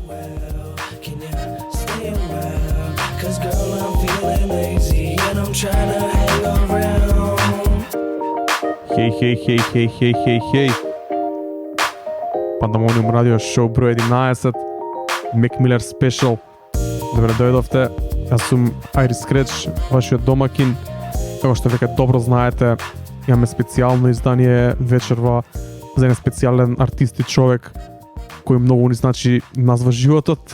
well? Can you stay a while? 'Cause girl, I'm feeling lazy and I'm trying to hang around. Хеј. Пандамониум радио шоу број 11, Мек Милер спешал. Добре дојдовте. Јас сум Айрис Креч, вашиот домакин. Како што веќе добро знаете, имаме специјално издание вечерва за еден специјален артист и човек кој многу ни значи нас во животот.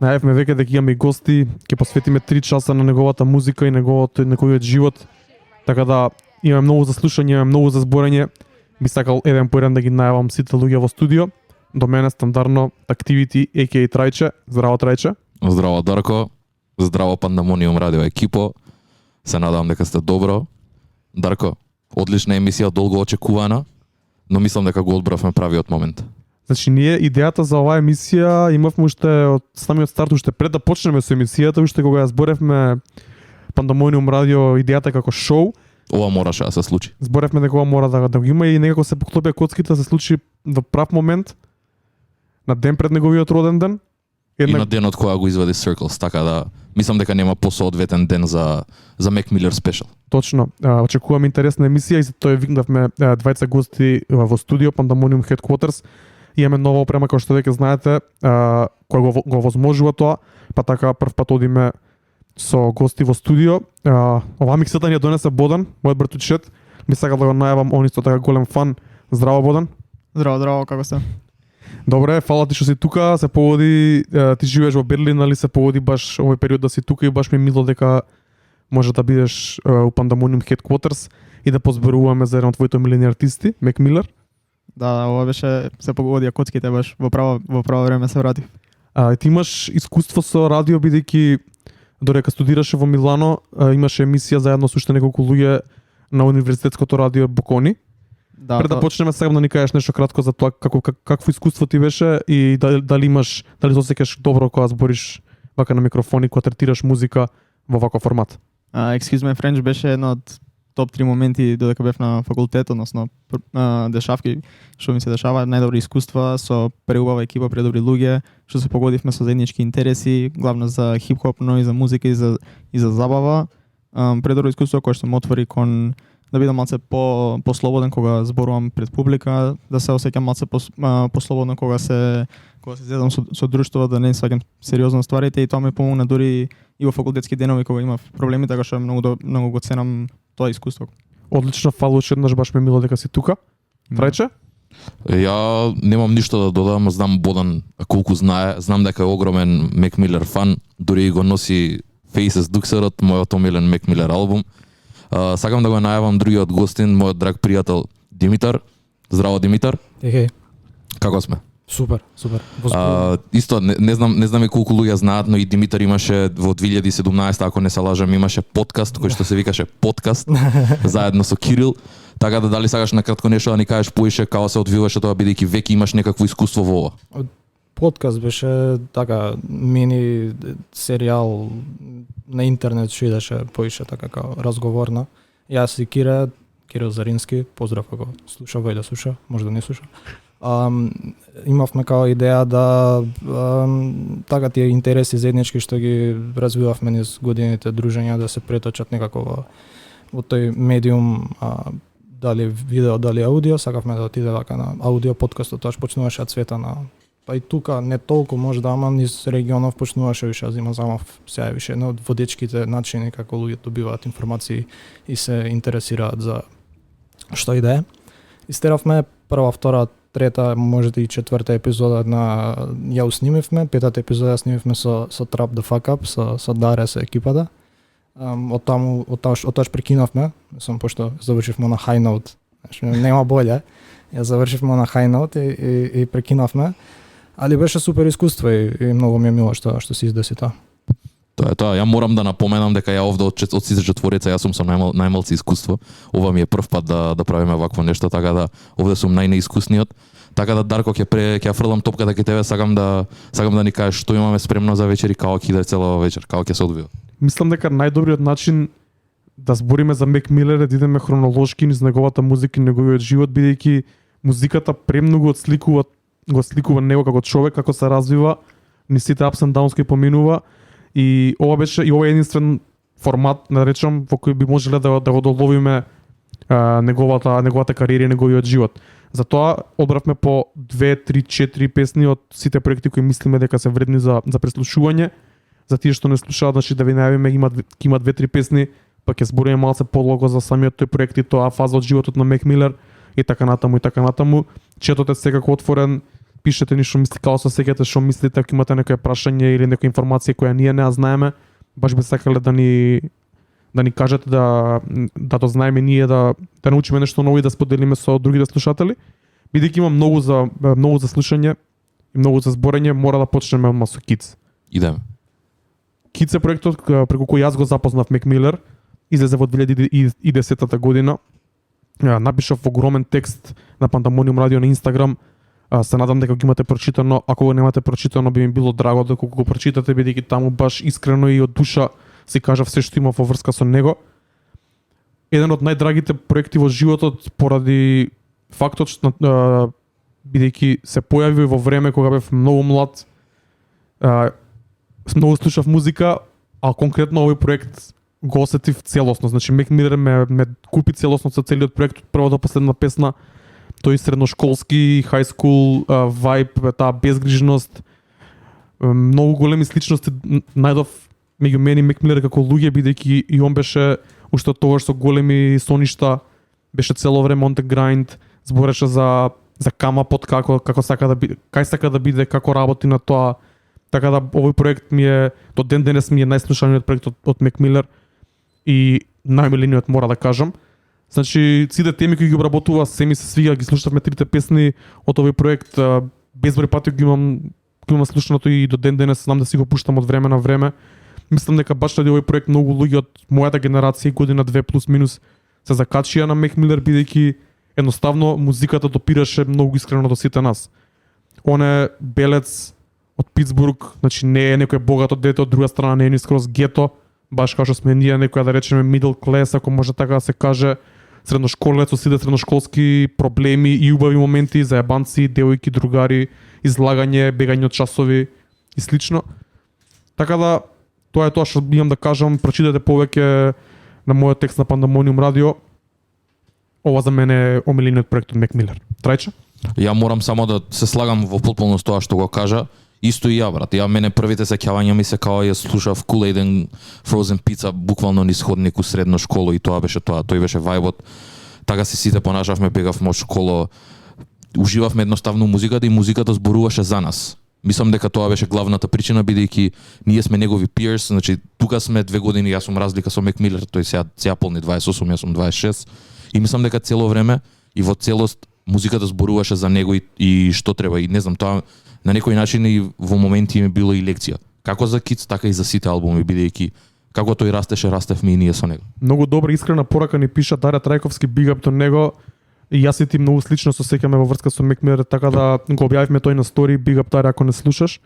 Најавме веќе дека имаме и гости, ќе посветиме 3 часа на неговата музика и неговиот живот. Така да имаме многу за слушање, имаме многу за зборење. Би сакал еден по еден да ги најавам сите луѓе во студио. До мене стандардно Activity, a.k.a. Трајче. Здраво, Трајче. Здраво, Дарко. Здраво, Пандамониум радио екипо. Се надевам дека сте добро. Дарко, одлична емисија, долго очекувана, но мислам дека го одбравме правиот момент. Значи, ние идејата за оваа емисија имавме уште од самиот старт, уште пред да почнеме со емисијата, уште кога ја зборевме Пандамониум радио идејата како шоу. Ова мораше да се случи. Зборевме дека ова мора да го има и некако се поклопија коцките да се случи во прав момент, на ден пред неговиот роден ден. И на денот кога го извади Circles, така да мислам дека нема посоодветен ден за Мек Милер спешал. Точно. Очекувам интересна емисија и за тоа викнавме двајца гости во студио Pandemonium Headquarters. Имаме нова опрема, како што веќе знаете, која го возможува тоа, па така прв пат одиме со гости во студио. Оваа миксата ни ја донесе Бодан, мојот братучет. Би сакал да го најавам, он исто така голем фан. Здраво, Бодан. Здраво, како сте? Добре, фала ти што си тука, се погоди, ти живееш во Берлин, али се погоди баш овој период да си тука и баш ми е мило дека може да бидеш у Pandemonium Headquarters и да позборуваме за еден од твоите омилени артисти, Мек Милер. Да, ова беше се погодија коцките баш во право време се вратив. Ти имаш искуство со радио бидејќи додека студираше во Милано, имаше емисија заедно со уште неколку луѓе на универзитетското радио Бокони. Да, Пред да почнеме сега да ни кажеш нешто кратко за тоа какво искуство ти беше и дали се осеќаш добро кога збориш вака на микрофони, кога третираш музика во ваков формат. Excuse My French беше едно од топ 3 моменти додека бев на факултет, односно дешавки што ми се дешава, најдобри искуства со преубава екипа, предобри луѓе, што се погодивме со заеднички интереси, главно за хип-хоп, но и за музика и за забава. Предобро искуство кое што ме отвори кон да бидам малце послободен кога зборувам пред публика, да се осеќам малце послободно кога се зедам со друштво, да не сваќам сериозно стварите и тоа ми помогна дури и во факултетски денови кога имав проблеми, така што многу го ценам тоа искуство. Одлично, фала уште еднаш, баш ме мило дека си тука. Трајче? Ја немам ништо да додам, знам Бодан колку знае, знам дека е огромен Мек Милер фан, дури го носи Faces Duxerот, мојот омилен Мек Милер албум. Сакам да го најавам другиот гостин, мојот драг пријател Димитар. Здраво, Димитар. Ехе. Како сме? Супер. Исто не знам и колку луѓе знаат, но и Димитар имаше во 2017, ако не се лажам, имаше подкаст кој што се викаше Подкаст заедно со Кирил. Така да дали сакаш накратко нешто да ни кажеш поише како се одвиваше тоа, бидејќи веќе имаш некакво искуство во ова? Подкаст беше така мини серијал на интернет што идеше поише така како разговорна. Јас и Кирил Зарински, поздрав ако слуша, вој да слуша, може да не слуша. Имавме као идеја да така тие интереси заеднички што ги развивавме низ годините дружења да се преточат некако во тој медиум, дали видео, дали аудио, сакавме да отиде вака на аудио подкастот, тоа почнуваше од цвета на па и тука не толку може да, ама низ регионов почнуваше више, зима замав сега више едно од водечките начини како луѓе добиваат информации и се интересираат за што и да е. Истеравме прва, втора, трета, можете и четврта епизода на ја уснимивме, петата епизода ја снимивме со Trap the Fuck Up, со Даре, со екипата. Оттоаш прекинавме, пошто завршивме на high note, нема боле, ја завршивме на high note и прекинавме, али беше супер искуство и многу ми е мило што се издеси тоа. Тоа е тоа. Ја морам да напоменам дека ја овде од сите четворица јас сум со најмалци искуство. Ова ми е прв пат да правиме вакво нешто, така да овде сум најнеискусниот. Така да Дарко ќе фрлам топката кај тебе, сакам да ни кажеш што имаме спремно за вечер и како ќе иде целава вечер, како ќе се одвива. Мислам дека најдобриот начин да збориме за Мек Милер е да идеме хронолошки низ неговата музика и неговиот живот, бидејќи музиката премногу отсликува го сликува него како човек, како се развива, ни сите ups and downs кои поминува и ова беше и ова е единствен формат, да речам, во кој би можеле да го доловиме неговата кариера и неговиот живот. Затоа одбравме по 2, 3, 4 песни од сите проекти кои мислиме дека се вредни за преслушување. За тие што не слушаат, значи да ви најавиме, има 2-3 песни, па ќе збориме малце подлого за самиот тој проект и тоа фаза од животот на Мек Милер и така натаму. Четот е секако отворен, пишете ни што мислите, као се сеќате што мислите, ако имате некоја прашање или некоја информација која ние не ја знаеме, баш би сакале да ни кажете да то знаеме ние, да научиме нешто ново и да споделиме со другите слушатели. Бидејќи има многу за слушање и многу за зборење, мора да почнеме одма со Kids. Идеме. Kids е проектот преку кој јас го запознав Мек Милер, излезе во 2010 година. Напишав огромен текст на Пандамониум радио на Инстаграм. Се надам дека го имате прочитано. Ако го немате прочитано, би ми било драго да го прочитате, бидејќи таму баш искрено и од душа си кажав се што има во врска со него. Еден од најдрагите проекти во животот поради фактот што бидејќи се појави во време кога бев многу млад, многу слушав музика, а конкретно овој проект го осетив целосно. Значи Мек Милер ме купи целосно со целиот проект од прва до последна песна. Тој средношколски, high school вајб, таа безгрижност, многу големи сличности најдов меѓу мене и Мек Милер како луѓе, бидејќи и он беше уште тогаш со големи соништа, беше цело време on the grind, збореше за Камапот, како сака да биде, кај сака да биде, како работи на тоа. Така да овој проект ми е до ден денес ми е најслушаниот проект од Мек Милер и најмилениот, мора да кажам. Значи, сите теми кои ги обработува, се ми се свига, ги слушавме трите песни од овој проект, безброј пати го имам слушнато и до ден денес знам да си го пуштам од време на време. Мислам дека баш ради овој проект многу луѓе од мојата генерација, година 2 плюс минус, се закачија на Мек Милер, бидејќи едноставно музиката допираше многу искрено до сите нас. Он е белец од Питсбург, значи не е некој богато дете, од друга страна не е ни скроз гето, баш како што сме ние, некоја да речеме middle class, ако може така да се каже, средношколец со сите средношколски проблеми и убави моменти, заебанци, девојки, другари, излагање, бегање од часови и слично. Така да, тоа е тоа што имам да кажам, прочитате повеќе на мојот текст на Пандамониум радио. Ова за мене е омилениот проект од Мек Милер. Трајче? Ја морам само да се слагам во потполност тоа што го кажа. Исто и ја, брат. Ја мене првите сеќавања ми се као ја слушав Kool-Aid and Frozen Pizza буквално низ ходник у средно школо и тоа беше тоа. Тој беше вајбот. Така си сите понашавме, бегавме од школо. Уживавме едноставно музиката и музиката зборуваше за нас. Мислам дека тоа беше главната причина, бидејќи ние сме негови peers, значи тука сме 2 години, јас сум разлика со Мек Милер, тој сега полни 28, јас сум 26. И мислам дека цело време и во целост музиката зборуваше за него и што треба, и не знам, тоа на некој начин и во моменти ми било и лекција. Како за Kids, така и за сите албуми, бидејќи како тој растевме и ние со него. Многу добра искрена порака ни пиша Дарја Трајковски, big up до него. И јас и ти многу слично се сеќаме во врска со Мек Милер, така да го објавивме тој на стори, big up Дарја ако не слушаш.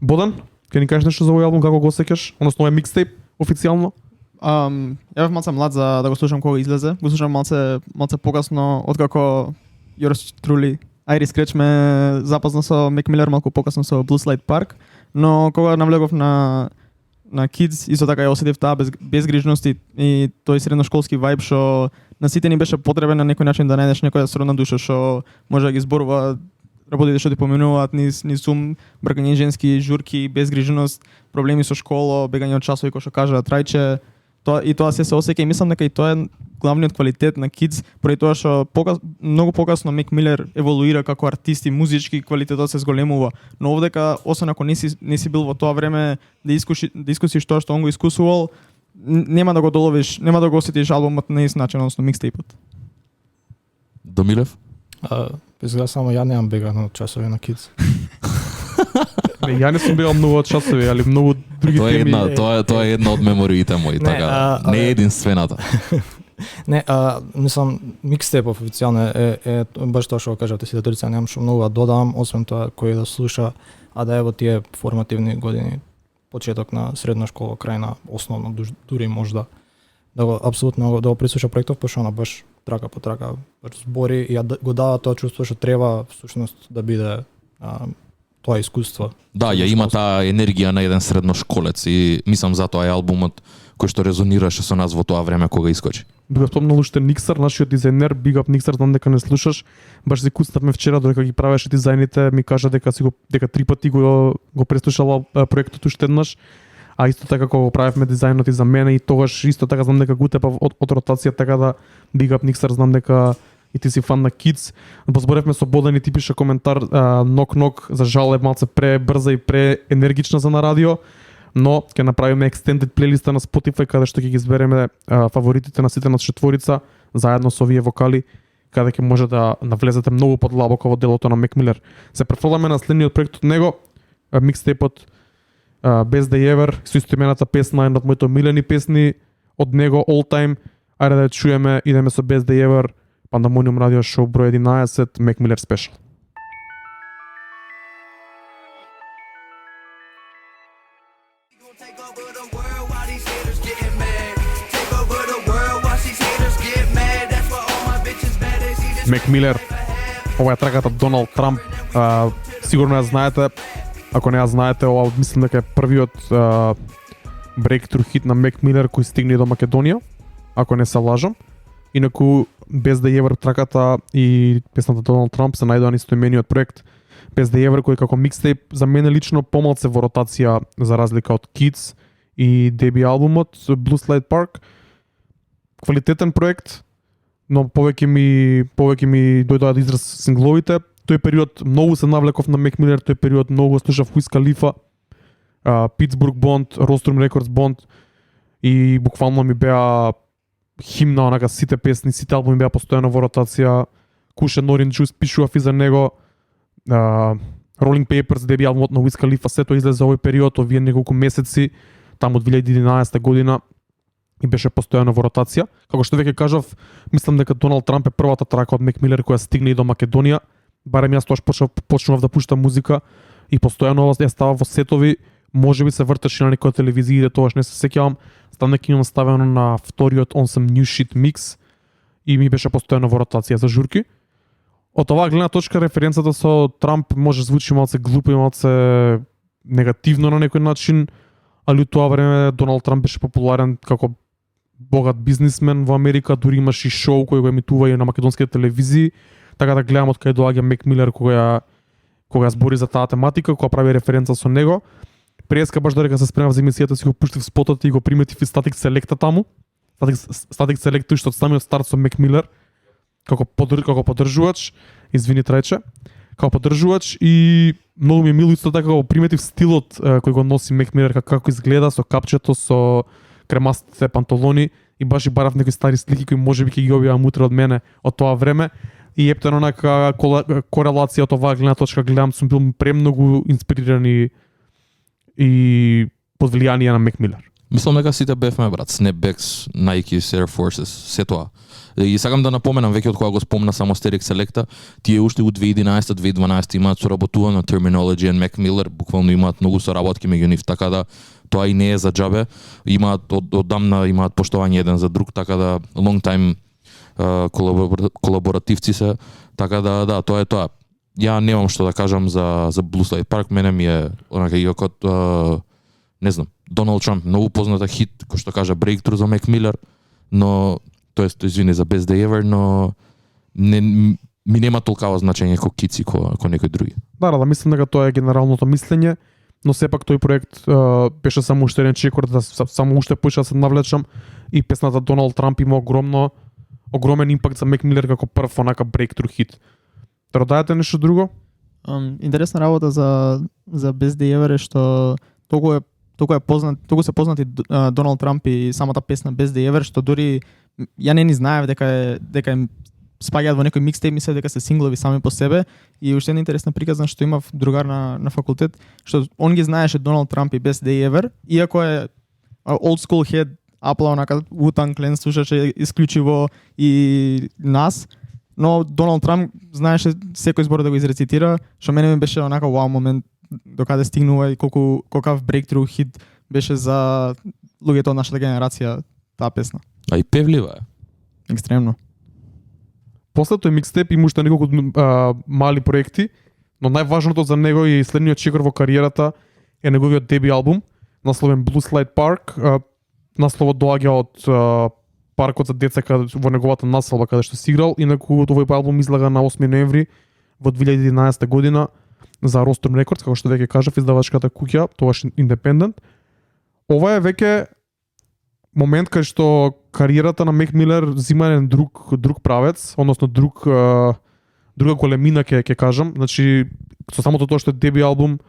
Бодан, ќе ни кажеш нешто за овој албум, како го сеќаш? Односно овој микстейп официјално? Ја бев малце млад за да го слушам кога излезе. Го слушам малце покасно, откако yours truly Айрис Креч ме запозна со Мек Милер малку покасно со Blue Slide Park, но кога навлегов на Kids, исто така ја осетив таа безгрижност и тој средношколски вајб што на сите ни беше потребен на некој начин да најдеш некоја сродна душа што може да ги зборува работите што ти поменуваат низ ум, бркање женски, журки, безгрижност, проблеми со школа, бегање од часови, кој што кажа Трајче. Тоа се осеќа и мислам дека и тоа е главниот квалитет на Kids, поради тоа што многу покасно Мек Милер еволуира како артист и музички квалитетот се зголемува. Но овдека, освен ако не си бил во тоа време да искусиш тоа што он го искусувал, нема да го доловиш, нема да го осетиш албумот на ист начин, односно микстейпот. Домилев? Изгледа само ја немам бегано од часови на Kids. Ја не сум бегал многу од часови, али многу други теми. Тоа е една од мемориите мои, така. Не е единствената. Не, мислам, микстейпов официјално е баш тоа што го кажавте сите тројца, немам што многу да додам, освен тоа кој да слуша, а да е во тие формативни години, почеток на средна школа, крај на основно, дури можда да го апсолутно да го прислуша проектов, пошто она баш трака по трака збори и го дава тоа чувство што треба всушност да биде тоа искуство. Да, ја има таа енергија на еден средношколец и мислам затоа е албумот кој што резонираше со нас во тоа време кога искочи. Биг спомнал уште Никсар, нашиот дизајнер, Big Up Никсар, знам дека не слушаш. Баш се куцнавме вчера додека ги правеше дизајните, ми кажа дека дека 3 пати го преслушала проектот уште еднаш. А исто така кога го правевме дизајнот и за мене и тогаш исто така знам дека го утепа од ротација, така да Big Up Никсар, знам дека и ти си фан на Kids. Позборевме со Боден и ти пише коментар, нок за жал е малце пребрза и преенергична за на радио, но ќе направиме extended плейлиста на Spotify каде што ќе ги избереме фаворитите на сите нас четворица заедно со овие вокали, каде ќе може да навлезете многу подлабоко во делото на Мек Милер. Се префрламе на следниот проект од него, микстейпот Best Day Ever, со истоимената песна, една од моите омилени песни од него all time. Ајде да ја чуеме, идеме со Best Day Ever, Pandemonium Radio Show број 11, Мек Милер Special. Take over the world while these haters getting mad. Take over the world while these haters get mad. That's why all my bitches bad as he just Мек Милер, ова е траката Доналд Трамп. Сигурно ја знаете. Ако не ја знаете, ова мислам дека е првиот breakthrough хит на Мек Милер кој стигне до Македонија, ако не се лажам. Инаку Best Day Ever траката и песната Доналд Трамп се најдоа на истоимениот проект Best Day Ever, кој како микстейп за мене лично помалце во ротација за разлика од Kids и деби албумот Blue Slide Park. Квалитетен проект, но повеќе ми дојдоа да израз сингловите. Тој период многу се навлеков на Мек Милер, тој период многу слушав Wiz Khalifa, Pittsburgh Bond, Rostrum Records Bond и буквално ми беа химна, онака сите песни, сите албуми беа постојано во ротација. Cushion Orange Juice пишував и за него. Rolling Papers, деби албумот на Wiz Khalifa, сето излезе овој период, овие неколку месеци, таму од 2011 година и беше постојано во ротација. Како што веќе кажав, мислам дека Доналд Трамп е првата трака од Мек Милер која стигне и до Македонија. Барем јас тоаш почнував да пуштам музика и постојано ја става во сетови, можеби се вртеше на некоја телевизија, тоаш не се сеќавам. Стам дека имам ставено на вториот On Some New Shit Mix и ми беше постојано во ротација за журки. Од оваа гледна точка референцата со Трамп може звучи малце глупо и малце негативно на некој начин, али у тоа време Доналд Трамп беше популарен како богат бизнисмен во Америка, дури имаше и шоу кој го емитува и на македонските телевизии, така да гледам од кај доаѓа Мек Милер кога збори за таа тематика, кога прави референца со него. Преска баш додека се спремав за емисијата си го пуштив спотот и го приметив и Static Selecta таму. Static Selecta што од самиот старт со Мек Милер како поддржувач, извини Трајче, како поддржувач и многу ми е мило исто така го приметив стилот кој го носи Мек Милер, како изгледа со капчето, со кремастите панталони и баш и барав некои стари слики кои можеби ќе ги објавам утре од мене од тоа време и ептено онака корелација од оваа гледна точка гледам, сум бил премногу инспириран и под влијание на Мек Милер. Мислам дека сите бевме брат, Snapbacks, Nike, Air Forces, се тоа. И сакам да напоменам веќе од кога го спомна само Static Selecta, тие уште у 2011-2012 имаат соработувано Terminology and Mac Miller, буквално имаат многу соработки меѓу нив, така да тоа и не е за џабе. Имаат оддамна имаат поштовање еден за друг, така да long time колаборативци се, така да тоа е тоа. Ја немам што да кажам за Blue Slide Park, мене ми е онака и како не знам, Доналд Трамп, многу позната хит, кој што кажа Breakthrough за Мек Милер, но тоест извини за Best Day Ever, но ми нема толкава значење како Kids и како некои други. Да, мислам дека тоа е генералното мислење, но сепак тој проект беше само уште еден чекор да само уште поише да се навлечам и песната Доналд Трамп има огромен импакт за Мек Милер како прв онака breakthrough хит. Да додајате нешто друго? Интересна работа за Best Day Ever е што толку се познати Доналд Трамп и самата песна Best Day Ever што дури ја не ни знаев дека им спаѓаат во некој микстейп, мислев дека се синглови сами по себе и уште една интересна приказна што имав другар на факултет што он ги знаеше Доналд Трамп и Best Day Ever, иако е old school head, апла онака Wu-Tang Clan слушаше исклучиво и нас, но Доналд Трамп знаеше секој збор да го изрецитира, што мене ми беше онака вау момент докаде стигнува и колкав breakthrough хит беше за луѓето од нашата генерација таа песна. А и певлива е. Екстремно. После тој микстеп има уште неколку мали проекти, Но најважното за него е и следниот чекор во кариерата е неговиот деби албум, насловен Blue Slide Park. Насловот доаѓа од паркот за деца во неговата населба каде што си играл. Инаку овој албум излага на 8 ноември во 2011 година за Rostrum Records, како што веќе кажав, издавачката куќа, тогаш Independent. Ова е веќе момент кај што кариерата на Мек Милер зима еден друг правец, односно друга големина ќе кажам. Значи со самото тоа што е деби албум,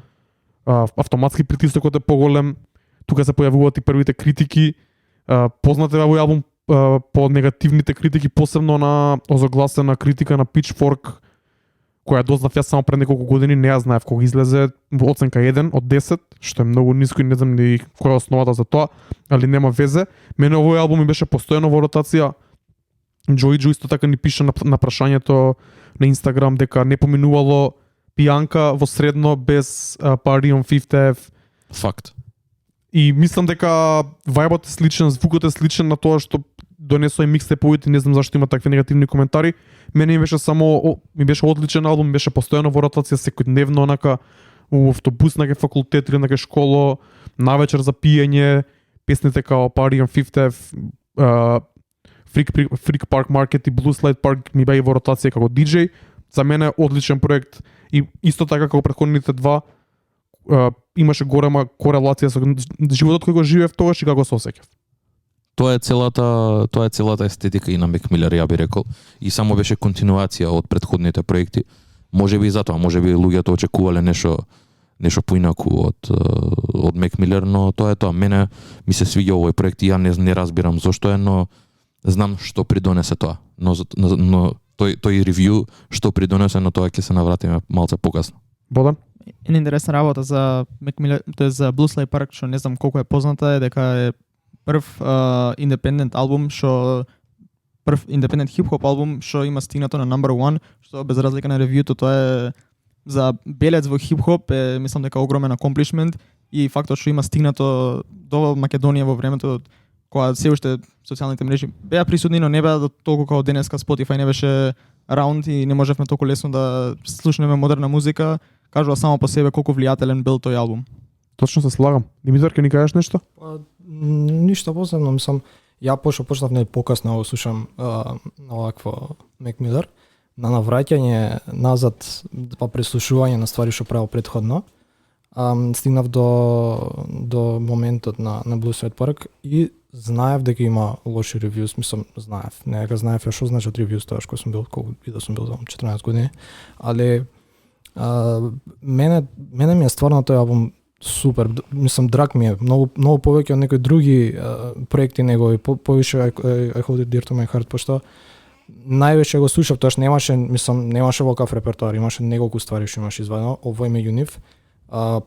автоматски притисокот е поголем. Тука се појавуваат и првите критики. Познат е овој албум по негативните критики, посебно на озогласена критика на Pitchfork, која дознав јас само пред неколку години, не ја знаев кога излезе, во оценка 1 од 10, што е многу ниско и не знам ни која е основата за тоа, али нема везе. Мене овој албум ми беше постојано во ротација. Джо исто така ни пише на прашањето на Инстаграм дека не поминувало пијанка во средно без Party on Fifth Ave. Факт. И мислам дека вајбот е сличен, звукот е сличен на тоа што донесоа и микстеповите, не знам зашто има такви негативни коментари. Мене ми беше ми беше одличен албум, беше постојано во ротација секојдневно, онака у автобус на факултет или на школа, навечер за пиење, песните као Party on Fifth Ave, Freak Park Market и Blue Slide Park ми беа во ротација како диџеј. За мене одличен проект и исто така како претходните два, имаше голема корелација со животот кој го живеев тогаш и како се осеќав. Тоа е целата естетика и на Мек Милер, ја би рекол, и само беше континуација од претходните проекти. Можеби и затоа, можеби луѓето очекувале нешто поинаку од Мек Милер, но тоа е тоа. Мене ми се свиѓа овој проект и ја не разбирам зошто е, но знам што придонесе тоа. Но тој ревју што придонесе, на тоа ќе се навратиме малце покасно. Бодан? Една интересна работа за Мек Милер, тоа за Blue Slide Park, што не знам колку е позната, е дека е прв independent албум прв independent хип-хоп албум што има стигнато на number 1, што без разлика на ревјуто, тоа е за белец во хип-хоп е, мислам дека огромен accomplishment, и фактот што има стигнато до Македонија во времето кога се уште социјалните мрежи беа присутни, но не беа толку како денеска. Spotify не беше раунд и не можевме толку лесно да слушнеме модерна музика. Кажува само по себе колку влијателен бил тој албум. Точно се слагам. Димитар, ќе ни кажеш нешто? Ништо посебно, мислам, ја почнав не покасно да слушам овакво Мек Милер, на навраќање назад, па преслушување на ствари што правил претходно. Стигнав до моментот на Blue Slide Park и знаев дека има лоши ревјуз, мислам, знаев. Не дека знаев ја што значат ревјуз тоа што сум бил, колку и да сум бил за 14 години, али мене ми е стварно тој албум супер. Мислам, драг ми е многу повеќе од некои други проекти негови, повише I Hold It Dear to My Heart, пошто највеќе го слушав, тоаш немаше ваков репертоар, имаше неколку ствари што имаше извадено, овој меѓу нив.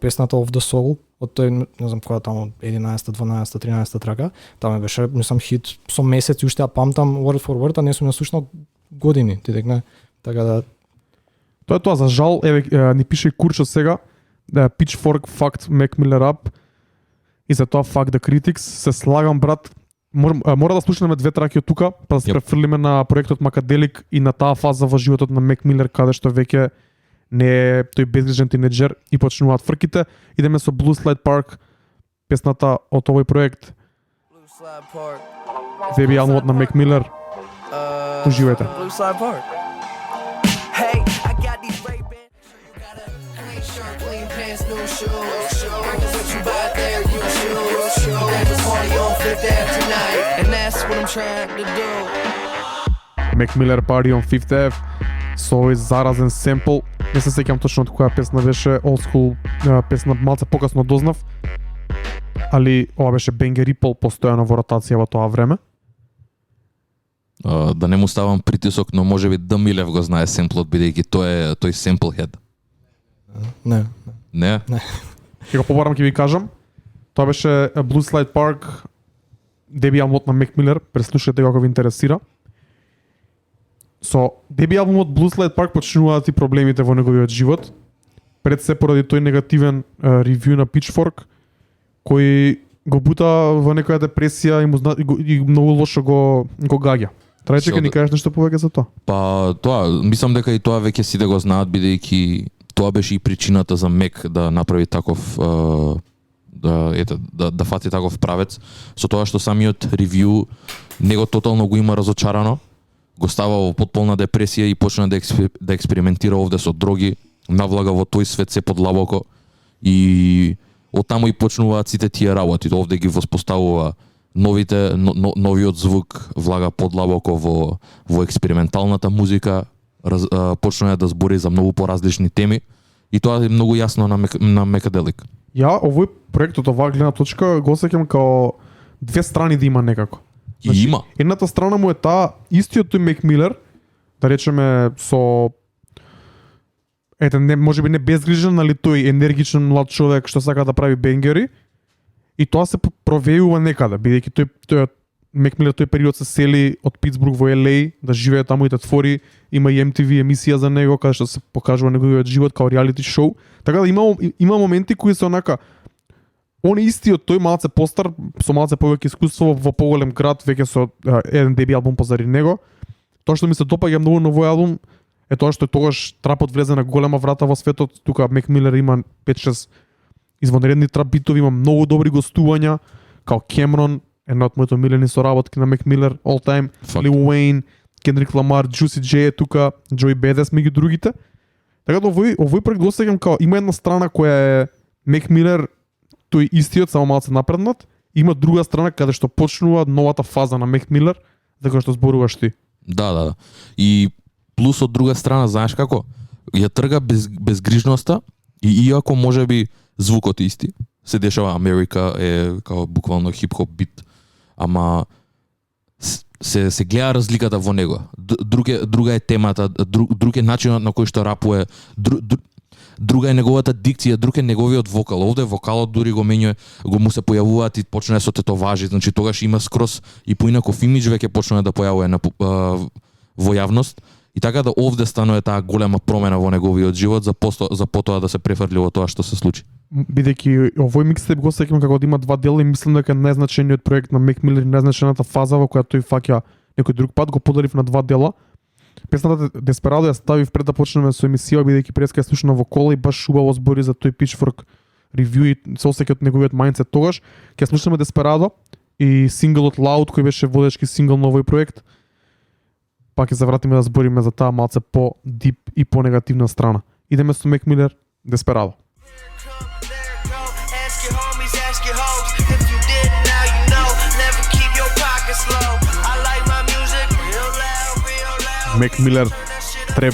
Песната Of the Soul од тој, не знам која таму 11, 12, 13 трака, тamo беше, мислам, хит со месеци, уште ја памтам word for word, а не сум ја слушнал години, ти декне, така да. Тоа е тоа, за жал, еве ни пише Курчо сега, да Pitchfork fucked Mac Miller up и за тоа fuck the critics. Се слагам, брат, мора да слушнеме две траки од тука, па да се префрлиме на проектот Макаделик и на таа фаза во животот на Мек Милер, каде што веќе не е тој безгрижен тинеџер и почнуваат фрките. Идеме со Blue Slide Park, песната од овој проект. Деби албумот на Мек Милер. Уживајте. Blue Slide Park. Hey, I got these Ray-Ban. You got a clean shirt, clean pants, new shoes. Breakfast what you buy there, you choose. There's a party on Fifth Ave tonight, and that's what I'm trying to do. Мек Милер Party on Fifth Ave со овој заразен семпл. Не се сеќам точно од која песна беше, old school песна, малце покасно дознав, али ова беше Бенгер Рипл, постојано во ротација во тоа време. Да не му ставам притисок, но можеби Д Милев го знае семплот, бидејќи тој семпл хед. Не. Ќе го побарам, ќе ви кажам. Тоа беше Blue Slide Park, деби албумот на Мек Милер, преслушайте го ако ви интересира. Со деби албумот Blue Slide Park почнуваат и проблемите во неговиот живот. Пред се поради тој негативен ревју на Pitchfork, кој го бута во некоја депресија и многу лошо го гаѓа. Трајче, ќе ни кажеш нешто повеќе за тоа? Па тоа, мислам дека и тоа веќе сите го знаат, бидејќи тоа беше и причината за Мек да направи таков да фати таков правец, со тоа што самиот ревју него тотално го има разочарано, го става во потполна депресија и почна да експериментира овде со дроги, навлага во тој свет се подлабоко и оттаму и почнуваат сите тие работи. Овде ги воспоставува новиот звук, влага подлабоко во експерименталната музика, почнува да збори за многу поразлични теми и тоа е многу јасно на Мекаделик. Ја овој проект од оваа гледна точка го сеќам као две страни да има некако. И има. Едната страна му е таа истиот тој Мек Милер, да речеме со не можеби не безгрижен, али тој енергичен млад човек што сака да прави бенгери. И тоа се провејува некаде, бидејќи тој Мек Милер тој период се сели од Питсбург во LA да живее таму и да твори, има и MTV емисија за него каде што се покажува неговиот живот као реалити шоу. Така да има моменти кои се онака он истиот тој малце постар, со малце повеќе искуство во поголем град, веќе со еден деби албум позади него. Тоа што ми се допаѓа многу на овој албум е тоа што тогаш трапот влезе на голема врата во светот. Тука Мек Милер има 5-6 извонредни трап битови, има многу добри гостувања, као Кемрон, една од моите омилени соработки на Мек Милер, all time, Lil Wayne, Kendrick Lamar, Juicy J е тука, Joey Badass меѓу другите. Така да овој проект го сеќам као има една страна која е Мек Милер, тој истиот, само малце напреднат, има друга страна каде што почнува новата фаза на Мек Милер, за која што зборуваш ти. Да. И плюс од друга страна, знаеш како? Ја трга безгрижноста и иако можеби звукот исти, се дешава Америка е као буквално хип-хоп бит, ама се гледа разликата во него. Друга е темата, друг е начинот на кој што рапуе, друга е неговата дикција, друг е неговиот вокал. Овде вокалот дури го менјува, го му се појавуваат и почне со тетоважи, значи тогаш има скроз и поинаков имидж веќе почнува да појавува во јавност. И така да овде станува таа голема промена во неговиот живот за потоа да се префрли во тоа што се случи. Бидејќи овој микстейп го сеќам како да има два дела и мислам дека најзначениот проект на Мек Милер, најзначената фаза во која тој фаќа некој друг пат, го поделив на два дела. Песната Desperado ја ставив пред да почнеме со емисија, бидејќи преска ја слушна во кола и баш убаво збори за тој Pitchfork ревју и се осеќа од неговиот мајндсет тогаш. Ќе слушнеме Desperado и синглот Loud кој беше водечки сингл на овој проект. Пак ќе се вратиме да збориме за таа малце по дип и по негативна страна. Идеме со Мек Милер, Desperado. Мек Милер, Треп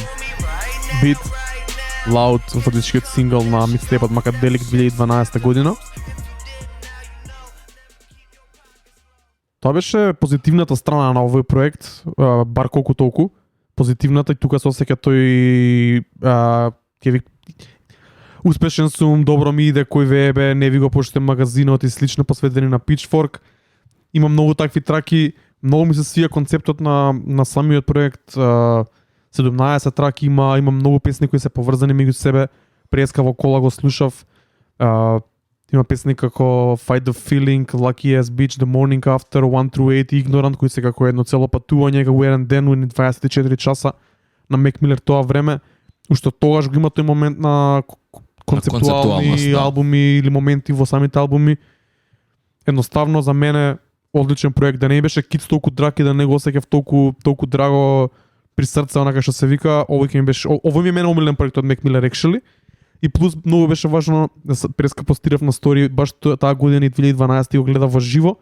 Бит, Loud, водечкиот сингл на микстейпот Макаделик 2012 година. Тоа беше позитивната страна на овој проект, бар колку толку. Позитивната и тука се осеќа тој успешен сум, добро ми иде, кој вебе, не ви го почитам магазинот и слично посветени на Pitchfork. Има многу такви траки, многу ми се свија концептот на самиот проект. 17 траки има многу песни кои се поврзани меѓу себе. Преска во кола го слушав. Има песни како Fight the Feeling, Lucky Ass Bitch, The Morning After, 1 through 8, Ignorant, кои се како едно цело патување, како еден ден, 24 часа на Мек Милер тоа време. Уште тогаш го има тој момент на концептуални албуми или моменти во самите албуми. Едноставно за мене одличен проект, да не беше Kids толку драг и да не го осеќав толку драго при срце, онака што се вика. Овој ми е мене омилен проект од Мек Милер actually. И плюс многу беше важно да се преска постирав на стори баш таа година и 2012 го гледа во живо,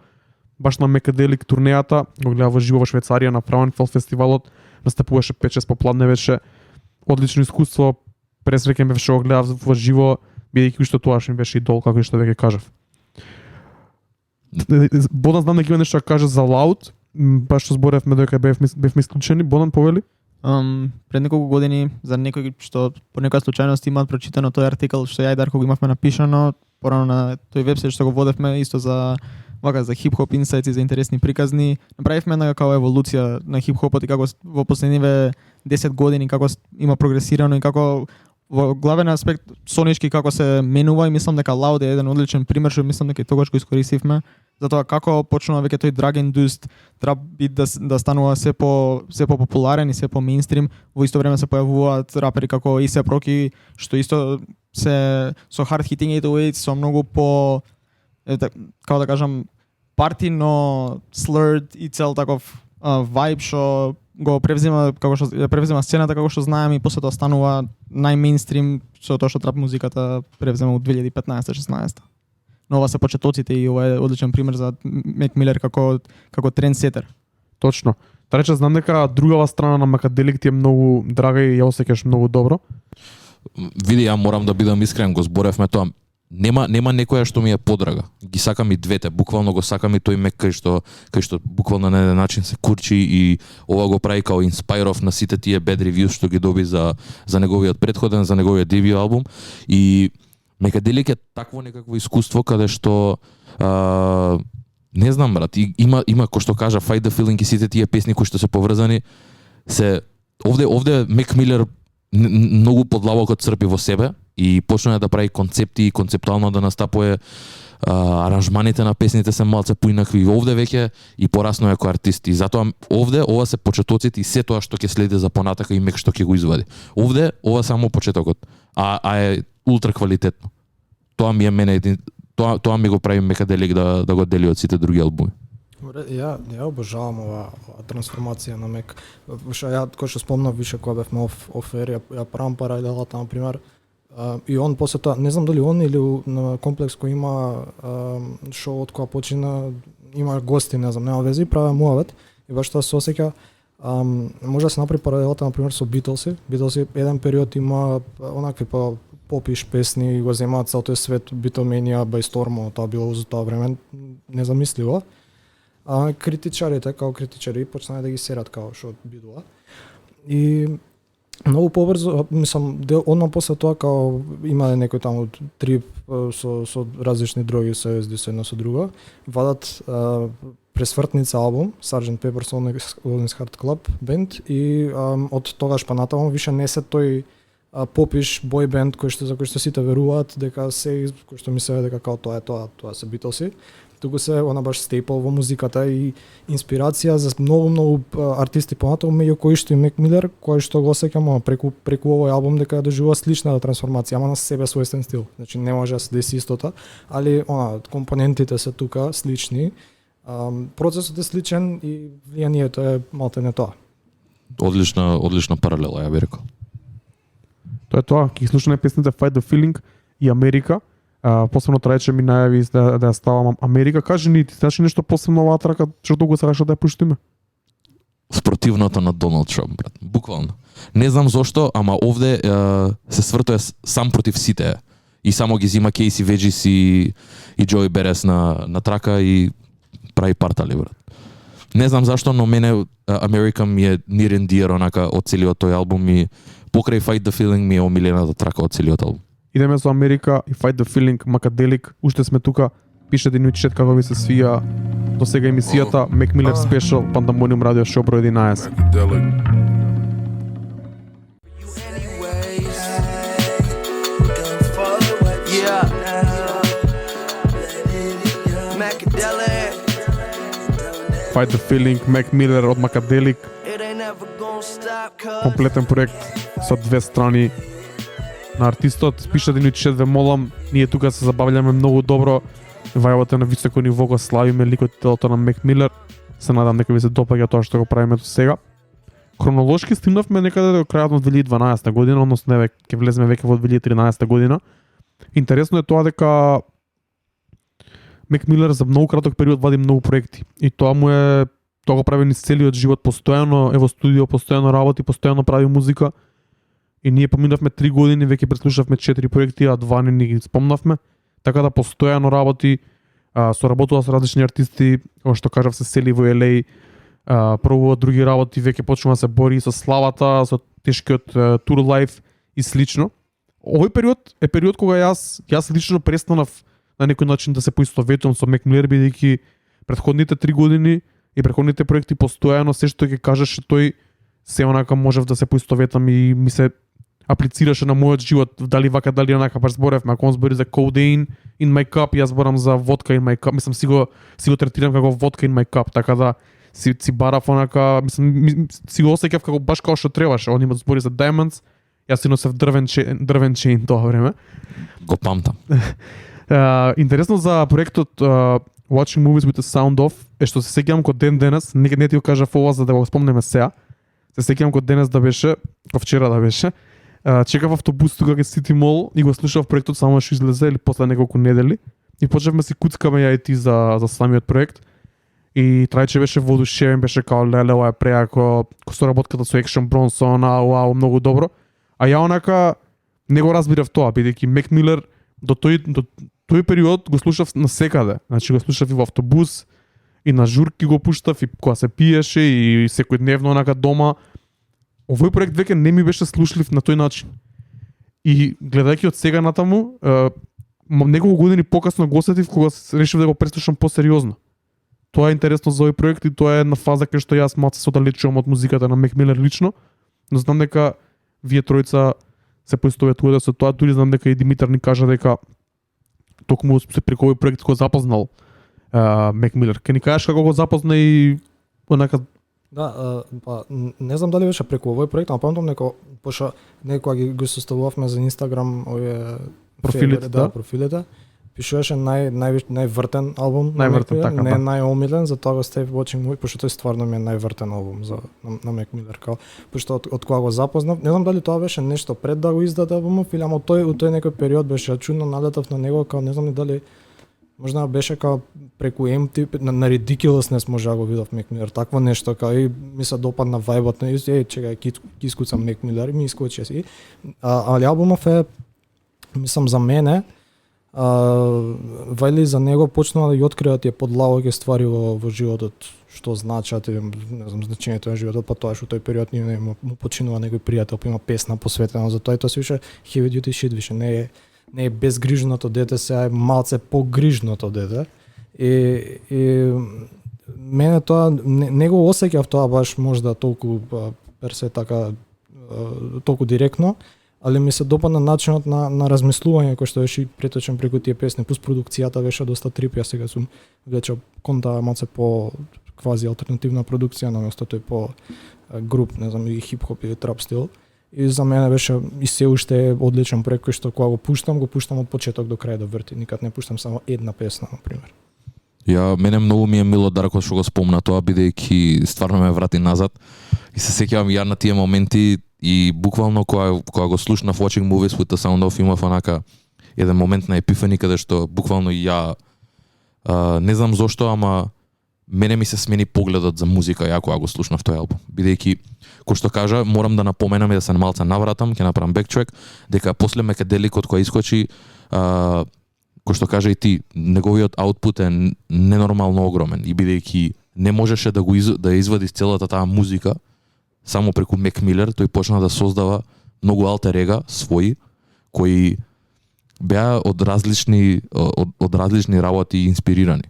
баш на Мекаделик турнејата, го гледа во живо во Швајцарија на Frauenfeld фестивалот, настапуваше 5-6 попладне, беше одлично искуство, пресреќен беше го гледав во живо, бидејќи уште тоаш ми беше идол, како што веќе кажав. Бодан, знам дека има нешто да каже за Loud, баш што зборевме дека бевме исклучени. Бодан, повели? Пред неколку години за некој што по некоја случајност имаат прочитано тој артикл што ја и Дарко го имавме напишано порано на тој вебсайт што го водевме исто за хип-хоп инсайти, за интересни приказни. Направивме една како еволуција на хип-хопот и како во последниве 10 години како има прогресирано и како во главен аспект сонички како се менува и мислам дека Loud е еден одличен пример што мислам дека и тогаш го искористивме за тоа како почнува веќе тој drug induced trap бит да станува се по популарен и се по мејнстрим. Во исто време се појавуваат рапери како A$AP Rocky што исто се со hard hitting 808 со многу по како да кажам парти, но slurred и цел таков vibe што го превзема како што превзема сцената како што знаеме и после тоа станува најмејнстрим со тоа што трап музиката превзема од 2015-16. Но ова се почетоците и ова е одличен пример за Мек Милер како трендсетер. Точно. Да рече, знам дека другава страна на Макаделик ти е многу драга и ја осеќаш многу добро. Види, ја морам да бидам искрен, го зборевме тоа. Нема некоја што ми е подрага. Ги сакам и двете, буквално го сакам и тој Мек кај што буквално на еден начин се курчи и ова го прави као инспајров на сите тие bad reviews што ги доби за неговиот претходен, за неговиот дебют албум. И Мекаделик е такво некакво искуство каде што не знам, брат, има кој што кажа Fight the Feeling и сите тие песни кои што се поврзани се овде Мек Милер многу подлабоко црпи во себе и почна да прави концепти и концептуално да настапува аранжманите на песните се малце поинакви. Овде веќе и порасно е како артист и затоа ова се почетоците и се тоа што ќе следи за понатака и Мек што ќе го извади. Овде ова само почетокот, а е ултра квалитетно. Тоа ми е мене тоа ми го прави Мекаделик да го дели од сите други албуми. Ја обожавам ова трансформација на Мек. Што ја кој што спомнав више кога бевме офер, ја правам паралелата на пример. И он после тоа, не знам дали он или на комплекс кој има шоу од кога почина, има гости, не знам, нема вези, праве муавет и баш тоа се осеќа. Може да се направи паралелата на пример со Битлси. Битлси еден период има онакви попиш песни и го земаат цел тој свет, Битълманија, by Storm, тоа било за тоа време незамисливо. Критичарите, као критичари, почнаа да ги серат као што бидува. И многу побрзо, мислам, одма после тоа као има некој таму трип со различни дроги се езди со едно со друго, вадат пресвртница албум, Sgt. Pepper's Lonely Hearts Club Band и од тогаш па натаму више не се тој попиш бој бенд за кој што сите веруваат дека се кој што мислеа дека као тоа се Битлси. Туку се она баш стейпл во музиката и инспирација за многу артисти понатаму, меѓу кои што и Мек Милер, кој што го осеќам преку овој албум дека доживува слична трансформација, ама на себе својствен стил. Значи не може да се деси истото, али компонентите се тука слични. Процесот е сличен и влијанието е малтене тоа. Одлична паралела, ја би рекол. Тоа е тоа, ќе слушаме песните Fight the Feeling и Америка. Посебно трајче ми најави да ја ставам Америка. Кажи ни, ти знаеш нешто посебно оваа трака, што толку сакаш да ја пуштиме? Спротивното на Доналд Трамп, брат. Буквално. Не знам зошто, ама овде се свртува сам против сите. И само ги зима Кейси Веджис и Джои Берес на трака и прави партали, брат. Не знам зашто, но мене Америка ми е near and dear онака од целиот тој албум и покрај Fight the Feeling ми е омилената трака од целиот албум. Идеме со Америка и Fight the Feeling, Макаделик, уште сме тука, пишете ни чет како ви се свија до сега емисијата Мек Милер Спешал, Пандамониум радио шоу број 11. Fight the Feeling, Мек Милер од Макаделик. Комплетен проект со две страни на артистот. Пишете ни чет, ве молам, ние тука се забавljаме многу добро. Вајбата на високо ниво го славиме ликот и телото на Мек Милер. Се надам дека ви се допаѓа тоа што го правиме до сега. Хронолошки стигнавме некаде до крајот на 2012 година, односно ќе влеземе веќе во 2013 година. Интересно е тоа дека Мек Милер за многу краток период вади многу проекти и тоа го прави низ целиот живот, постојано е во студио, постојано работи, постојано прави музика. И ние поминавме 3 години, веќе преслушавме 4 проекти, а 2 не ги спомнавме. Така да постојано работи, соработува со различни артисти, како што кажав, се сели во LA, пробува други работи, веќе почнува да се бори со славата, со тешкиот тур лайф и слично. Овој период е период кога јас лично престанав на некој начин да се поистоветувам со Мек Милер, бидејќи претходните 3 години и претходните проекти постојано се што ќе кажеше тој се онака можев да се поистоветам и ми се аплицираше на мојот живот, дали вака, дали онака, баш зборевме, ако он збори за codeine in my cup, јас зборам за водка in my cup, мислам си го третирам како водка in my cup, така да си барав онака, мислам, си го осеќав како баш како што требаше, он има збори за diamonds, јас си носев дрвен чейн тоа време. Го памтам. Интересно за проектот Watching Movies with the Sound Off е што се сеќавам кога ден денес, не ти го кажав ова за да го спомнеме сега. Се сеќавам кога денес да беше, кога вчера да беше. Чекав автобус тука кај City Mall и го слушав проектот само што излезе или после неколку недели и почнавме си куцкаме ја и ти за самиот проект. И Трајче беше воодушевен, беше као леле, ова е преако, соработката со Action Bronson, вау, многу добро. А ја онака не го разбирав тоа, бидејќи Мек Милер до тој период го слушав на секаде. Значи го слушав и во автобус, и на журки го пуштав, и кога се пиеше, и секојдневно онака дома. Овој проект веќе не ми беше слушлив на тој начин. И гледајќи од сега натаму, неколку години покасно го осетив кога решив да го преслушам посериозно. Тоа е интересно за овој проект и тоа е на фаза кај што јас малку се оддалечувам од музиката на Мек Милер лично, но знам дека вие тројца се поистоветувате со тоа, дури знам дека и Димитар ни кажа дека токму се преку овој проект го запознал Мек Милер. Ке ни кажеш како го запозна и онака. Да, па не знам дали беше преку овој проект, но памтам дека пошто некога ги составувавме за Инстаграм овие профилите, да, профилите. Пишуваше највртен албум, највртен, така, не да. најомилен, за тоа го ставив Watching Movie, пошто тој стварно ми е највртен албум на Мек Милер, као пошто од кога го запознав, не знам дали тоа беше нешто пред да го издаде албумов или ама тој некој период беше чудно налетав на него, као не знам дали можда беше као преку MTV на Ridiculousness може да го видов Мек Милер, такво нешто, као и ми се допадна вајбот на чекај ки искуцам Мек Милер и ми искочи си. Али албумов е, мислам за мене, вали за него почнува да ја открива тие подлабоки ствари во животот, што значат, не знам значењето на животот, па тоа што тој период ни му починува некој пријател, па има песна посветена за тоа и тоа се више heavy duty shit, више не е безгрижното дете, сега е малце погрижното дете. И мене тоа не го осеќав тоа баш можда толку персе така толку директно, али ми се допадна начинот на размислување кој што беше преточен преку тие песни, плюс продукцијата беше доста трип, јас сега сум вече конта малце по квази алтернативна продукција, наместо тој по груп, не знам, и хип-хоп или трап стил. И за мене беше и се уште одличен проект кој што кога го пуштам од почеток до крај да врти, никад не пуштам само една песна, на пример. Мене многу ми е мило Дарко што го спомна тоа, бидејќи стварно ме врати назад и се сеќавам ја на тие моменти и буквално кога го слушнав Watching Movies with the Sound Off, имав онака еден момент на епифани каде што буквално ја не знам зошто, ама мене ми се смени погледот за музика ја кога го слушнав тој албум, бидејќи кој што кажа, морам да напоменам и да се малце навратам, ќе направам бектрек, дека после Мекаделикот кој искочи, кој што кажа и ти, неговиот аутпут е ненормално огромен и бидејќи не можеше да да извади целата таа музика само преку Мек Милер, тој почна да создава многу алтер ега своји кои беа од различни работи инспирирани.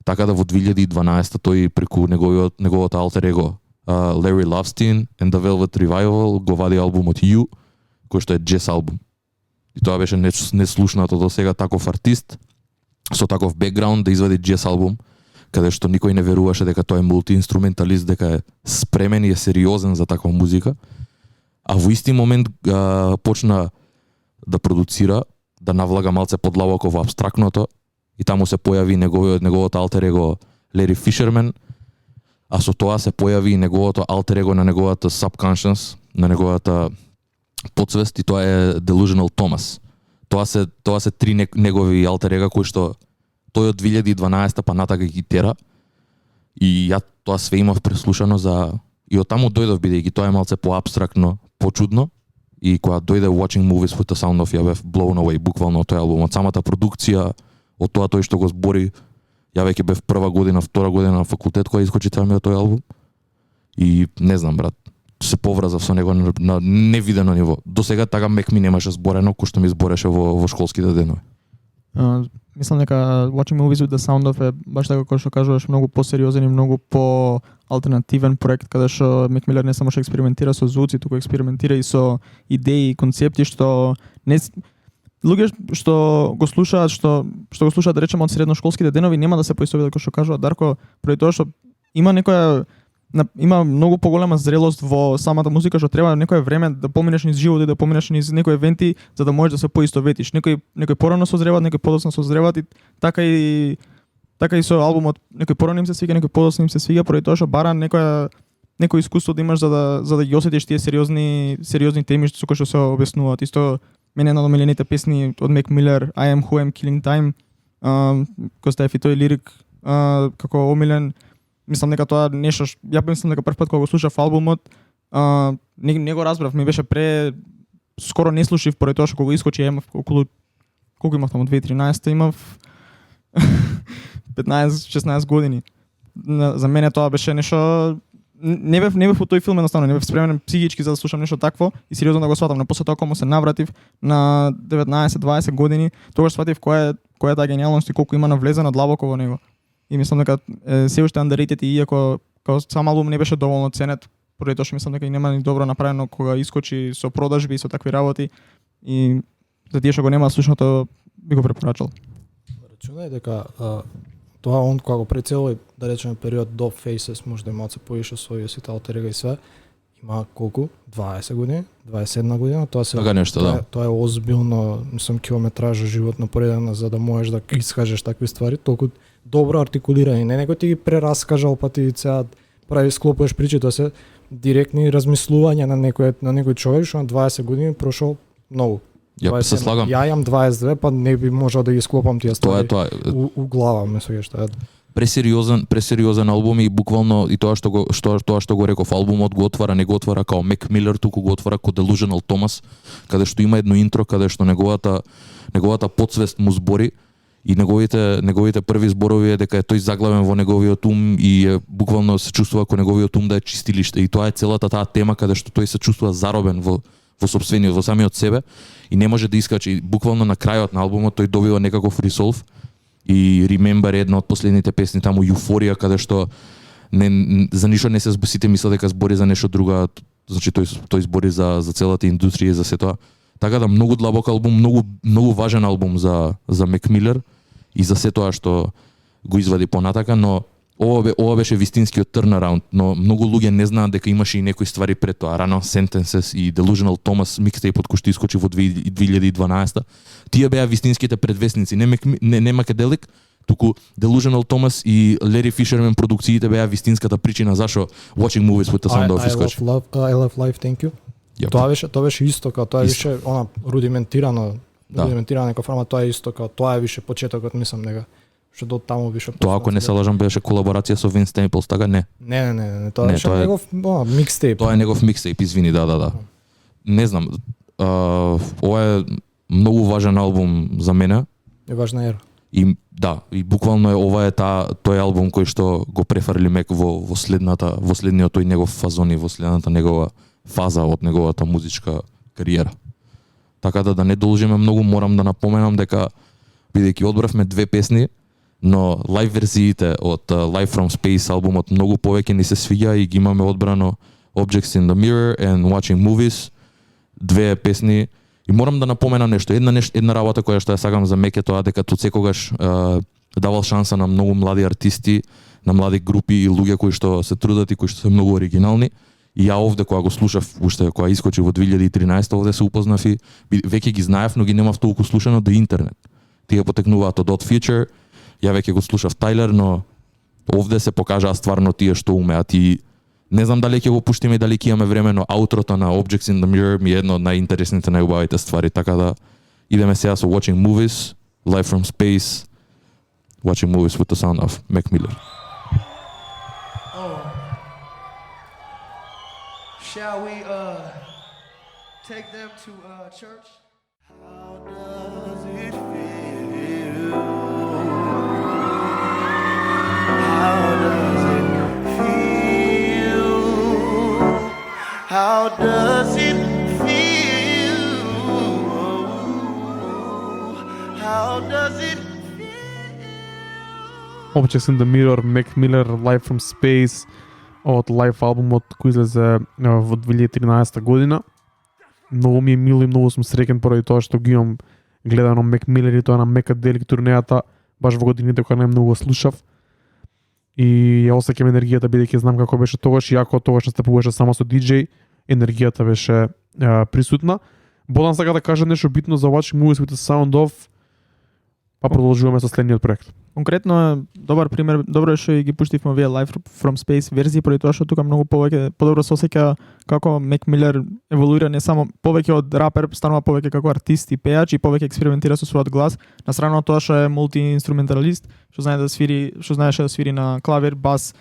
Така да во 2012 тој преку неговото алтер его Larry Lovestein and the Velvet Revival го вади албумот You, кој што е джез албум. И тоа беше неслушнато до сега таков артист со таков бекграунд да извади джез албум, каде што никој не веруваше дека тој е мултиинструменталист, дека е спремен и е сериозен за таква музика. А во исти момент почна да продуцира, да навлага малце подлабоко во абстрактното и таму се појави неговото алтер его Larry Fisherman, а со тоа се појави и неговото алтер его на неговата subconscious, на неговата подсвест, и тоа е Delusional Thomas. Тоа се три негови алтер ега кои што тој од 2012 па натака ги тера и ја тоа све имав преслушано и од таму дојдов, бидејќи тоа е малце поабстрактно, почудно, и кога дојде Watching Movies with the Sound Off, ја бев blown away буквално од тој албум, од самата продукција, од тоа тој што го збори. Ја веќе бев втора година на факултет кога искочи тој албум и не знам, брат, се поврзав со него на невидено ниво. До сега така Мек ми немаше зборено кој што ми збореше во школските денови. Мислам дека Watching Movies with the Sound of е баш така како што кажуваш многу посериозен и многу по алтернативен проект каде што Мек Милер не само што експериментира со звуци, туку експериментира и со идеи и концепти што не луѓе што го слушаат, што го слушаат да речеме од средношколските денови нема да се поисtovат како што кажува Дарко, поради тоа што има има многу поголема зрелост во самата музика што треба некое време да поминеш низ живот и да поминеш низ некои евенти за да можеш да се поистоветиш. Некои порано созреваат, некои подоцна созреваат и така и со албумот, некои порано им се свига, некои подоцна им се свига, поради тоа што бара некој искуство да имаш за да ги осетиш тие сериозни теми со кои што се објаснуваат. Исто мене една од омилените песни од Мек Милер, I Am Who Am Killing Time, кој стави и тој лирик како омилен. Мислам дека тоа нешто, ја помислам дека прв пат кога го слушав албумот, не го разбрав, ми беше скоро не слушав, поради тоа што кога искочи имав околу колку имав таму 2013 имав 15-16 години. За мене тоа беше нешто не бев во тој филм едноставно, не бев спремен психички за да слушам нешто такво и сериозно да го сватам. Но после тоа кога му се навратив на 19-20 години, тогаш сватив која е таа гениалност и колку има навлезено длабоко во него. И мислам дека се уште underrated и иако сам албум не беше доволно ценет, поради тоа што мислам дека и нема ни добро направено кога искочи со продажби и со такви работи и за тие што го нема слушното би го препорачал. Рачунај дека тоа он кога го прецелој да речеме период до Faces може да има се поише своји сите алтерега и све, има колку 20 години, 21 година, тоа се така нешто, да. Тоа е озбилно, мислам километража животно поредена за да можеш да искажеш такви ствари, толку добро артикулирани, не некој ти ги прераскажал па ти сега прави склопуваш причи, тоа се директни размислувања на некој човек што на 20 години прошол многу. Ја се слагам. Ја имам 22, па не би можел да ги склопам тие ствари. Тоа у глава ме свеќаш. Пресериозен албум и буквално и тоа што го реков, албумот го отвара, не го отвара као Мек Милер, туку го отвара као Delusional Thomas, каде што има едно интро каде што неговата подсвест му збори и неговите први зборови е дека е тој заглавен во неговиот ум и буквално се чувствува како неговиот ум да е чистилиште и тоа е целата таа тема каде што тој се чувствува заробен во сопствениот, во самиот себе и не може да искачи. И буквално на крајот на албумот тој добива некаков ресолв и Remember е една од последните песни таму Euphoria каде што за ништо не се сите мислат дека збори за нешто друго, значи тој збори за целата индустрија и за се тоа. Така да многу длабок албум, многу важен албум за Мек Милер и за се тоа што го извади понатака, но ова беше вистинскиот turnaround, но многу луѓе не знаат дека имаше и некои ствари пред тоа, Run on Sentences и Delusional Thomas микстейпот кој што искочи во 2012. Тие беа вистинските предвестници, не Македелик, туку Delusional Thomas и Larry Fisherman продукциите беа вистинската причина зашо Watching Movies with the Sound of искочи. I Love Life, Thank You. Yep. Тоа беше исто како тоа беше она рудиментирана нека форма, тоа е исто како тоа е више почетокот, мислам дека што до таму више. Тоа ако не се лажам беше колаборација со Vince Staples, така не. Не, тоа беше негов микстейп. Тоа е негов микстейп, извини, да. Не знам. Ова е многу важен албум за мене. Е важна ера. И буквално ова е тој албум кој што го префрли Мек во следниот тој негов фазон и во следната негова фаза од неговата музичка кариера. Така да не должиме многу, морам да напоменам дека бидејќи одбравме две песни, но лайв верзиите од Live from Space албумот многу повеќе ни се свиѓа и ги имаме одбрано Objects in the Mirror and Watching Movies, две песни. И морам да напоменам нешто, една работа која што ја сакам за Мек е тоа дека тут секогаш давал шанса на многу млади артисти, на млади групи и луѓе кои што се трудат и кои што се многу оригинални. И ја овде кога го слушав, уште кога искочи во 2013, овде се упознав и веќе ги знаев, но ги немав толку слушано до интернет. Тие потекнуваат од Odd Future, ја веќе го слушав Тайлер, но овде се покажаа стварно тие што умеат и не знам дали ќе го пуштиме и дали ќе имаме време, но аутрото на Objects in the Mirror ми е едно од најинтересните, најубавите ствари, така да идеме сега со Watching Movies, Live from Space, Watching Movies with the Sound of Mec Miller. Shall we take them to church? How does it feel? How does it feel? How does it feel? Objects in the Mirror, Mac Miller, Live from Space, од лайв албумот кој излезе во 2013 година. Многу ми е мило и многу сум среќен поради тоа што ги имам гледано Mac Miller и тоа на Мекаделик турнејата, баш во годините кога најмногу слушав. И ја осеќам енергијата бидејќи знам како беше тогаш, иако тогаш настапуваше само со диџеј, енергијата беше присутна. Бодан сака да каже нешто битно за Watching Movies with the Sound of, па продолжуваме со следниот проект. Конкретно е добар пример, добро е што и ги пуштивме овие Live from Space верзии, поради тоа што тука многу повеќе подобро се осеќа како Mac Miller еволуира не само повеќе од рапер, станува повеќе како артист и пејач и повеќе експериментира со својот глас, настрана од тоа што е мултиинструменталист, што знае да свири, што знаеше да свири на клавир, бас,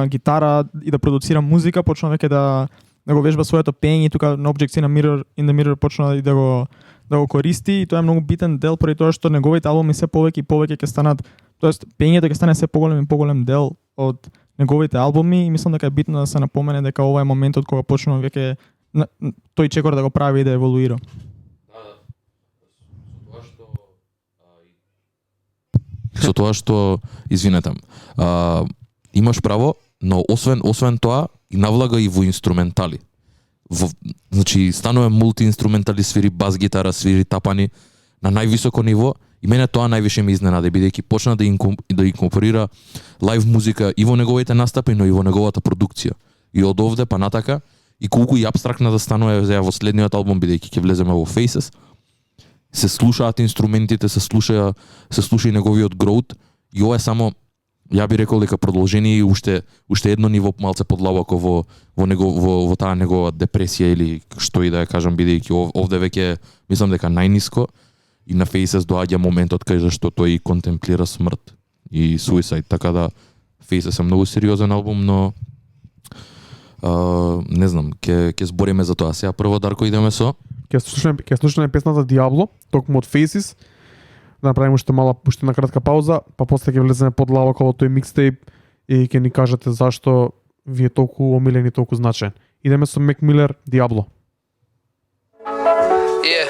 гитара и да продуцира музика, почна веќе да го вежба своето пеење, тука на Objects in the Mirror почна и да го користи и тоа е многу битен дел поради тоа што неговите албуми се повеќе и повеќе ќе станат, тоест пеењето ќе стане се поголем и поголем дел од неговите албуми и мислам дека е битно да се напомене дека ова е моментот кога почнува веќе тој чекор да го прави и да еволуира. Со тоа што извинете, имаш право, но освен тоа и навлага и во инструментали. Значи станува мултиинструментали, свири бас гитара, свири тапани на највисоко ниво и мене тоа највише ме изненади бидејќи почна да инкорпорира лајв музика и во неговите настапи, но и во неговата продукција. И од овде па натака и колку и абстрактна да станува во следниот албум бидејќи ќе влеземе во Faces. Се слушаат инструментите, се слуша и неговиот гроут и ова е само, ја би рекол дека продолжение и уште едно ниво малце подлабоко во таа негова депресија или што и да ја кажам, бидејќи овде веќе мислам дека најниско и на Faces доаѓа моментот кај што тој и контемплира смрт и суицид, така да Faces е многу сериозен албум, но не знам, ќе збориме за тоа. Сега прво, Дарко, идеме со Ќе слушаме песната Diablo, токму од Faces. Да направиме уште една кратка пауза, па после ќе влеземе подлабоко во тој микстейп и ќе ни кажете зашто ви е толку омилен и толку значаен. Идеме со Mac Miller, Diablo. Yeah.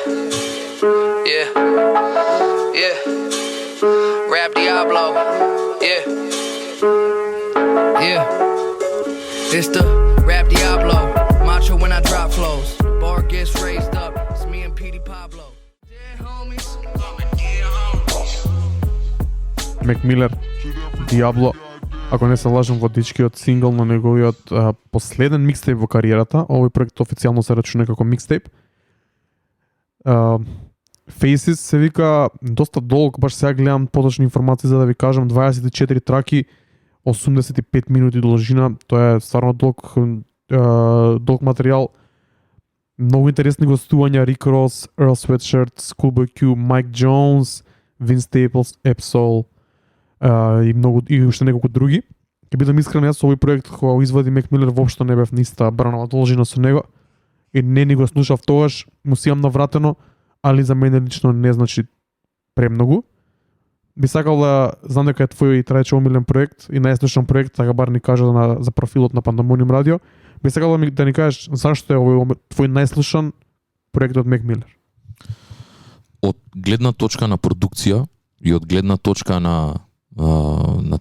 Rap Diablo. Yeah. It's the Rap Diablo. Macho when I drop flows. Bar gets raised up. It's me and Petey Pablo. Dead homies. Mac Miller, Diablo. Ако не се лажам, водичкиот сингл на неговиот последен микстейп во кариерата. Овој проект официјално се рачуна како микстейп. Faces се вика доста долг, баш сега гледам поточни информации за да ви кажам, 24 траки, 85 минути должина, тоа е стварно долг материјал. Многу интересни гостувања: Rick Ross, Earl Sweatshirt, Schoolboy Q, Mike Jones, Vince Staples, Epsol и уште неколку други. Ќе бидам искрен, јас овој проект кога го извади Mac Miller воопшто не бев ниста бранова должина со него и не ни го слушав тогаш, му си имам навратено, али за мене лично не значи премногу. Би сакал да знам дека е твој трајче омилен проект и најслушан проект, така бар ни кажа за профилот на Pandemonium Radio. Би сакал да ни кажеш зашто е овој твој најслушан проект од Mac Miller. Од гледна точка на продукција и од гледна точка на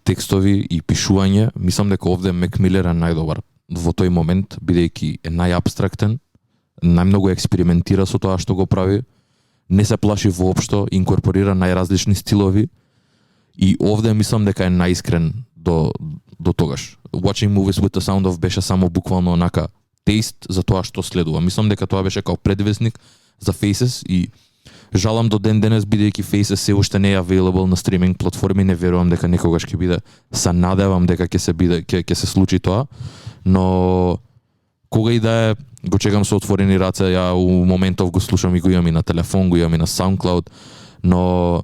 текстови и пишување, мислам дека овде Mac Miller е најдобар во тој момент, бидејќи е најабстрактен, најмногу експериментира со тоа што го прави, не се плаши воопшто, инкорпорира најразлични стилови и овде мислам дека е најискрен до тогаш. Watching Movies with the Sound of беше само буквално онака тест за тоа што следува. Мислам дека тоа беше као предвестник за Faces и жалам до ден денес, бидејќи Faces се уште не е available на стриминг платформи, не верувам дека некогаш ќе биде. Се надевам дека ќе се случи тоа, но кога и да е, го чекам со отворени раце. Ја у моментов го слушам и го имам и на телефон, го имам и на SoundCloud, но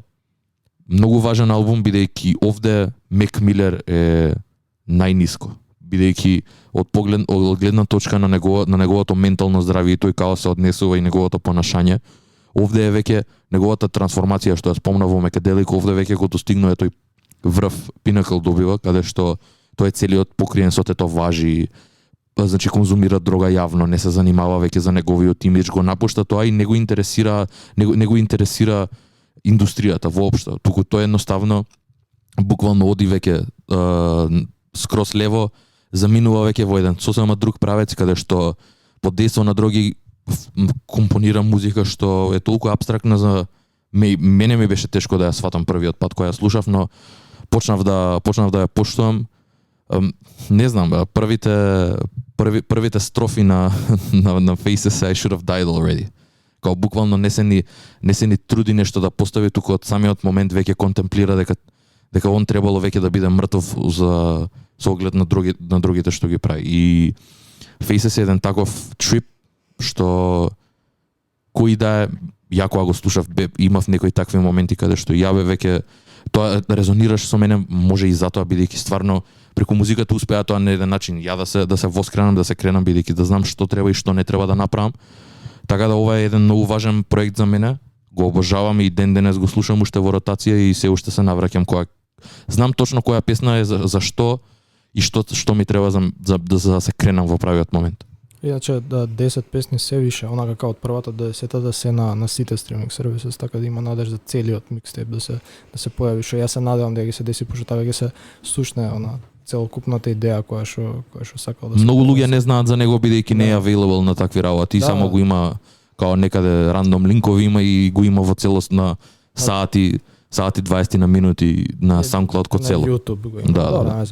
многу важен албум, бидејќи овде Mac Miller е најниско, бидејќи од гледна точка на неговото ментално здравје и тој како се однесува и неговото понашање, овде е веќе неговата трансформација што ја спомна во Мекаделик, овде веќе го достигнува тој врв, пинакл добива, каде што тој е целиот покриен со тетоважи, значи конзумира дрога јавно, не се занимава веќе за неговиот имидж, го напушта тоа и не го интересира индустријата воопшто, туку тој едноставно буквално оди веќе скрос лево, заминува веќе во еден сосема друг правец каде што под дејство на дроги компонира музика што е толку апстрактна за мене ми беше тешко да ја сватам првиот пат кога ја слушав, но почнав да ја поштувам. Не знам, првите строфи на Faces I Should Have Died Already. Као буквално не се ни труди нешто да постави, туку од самиот момент веќе контемплира дека он требало веќе да биде мртов со оглед на другите што ги прави. И Faces е еден таков трип што кој да е, ја кога го слушав, имав некои такви моменти каде што ја веќе тоа резонираш со мене, може и затоа бидејќи стварно преку музиката успеа тоа на еден начин ја да се воскренам, да се кренам бидејќи да знам што треба и што не треба да направам. Така да ова е еден многу важен проект за мене. Го обожавам и ден денес го слушам уште во ротација и се уште се навраќам кога знам точно која песна е за што и што ми треба за да се кренам во правиот момент. Иначе 10 песни се више, онака како од првата до 10-та да се на сите стриминг сервиси, така да има надеж за целиот микстейп да се појави, што ја се надевам дека ќе се деси, пошто така ќе се слушне целокупната идеја која што сакал да се. Многу луѓе не знаат за него бидејќи не е available на такви работи, само го има као некаде рандом линкови има и го има во целост на сати 20 на минути на SoundCloud ко цело. На YouTube го има. Да.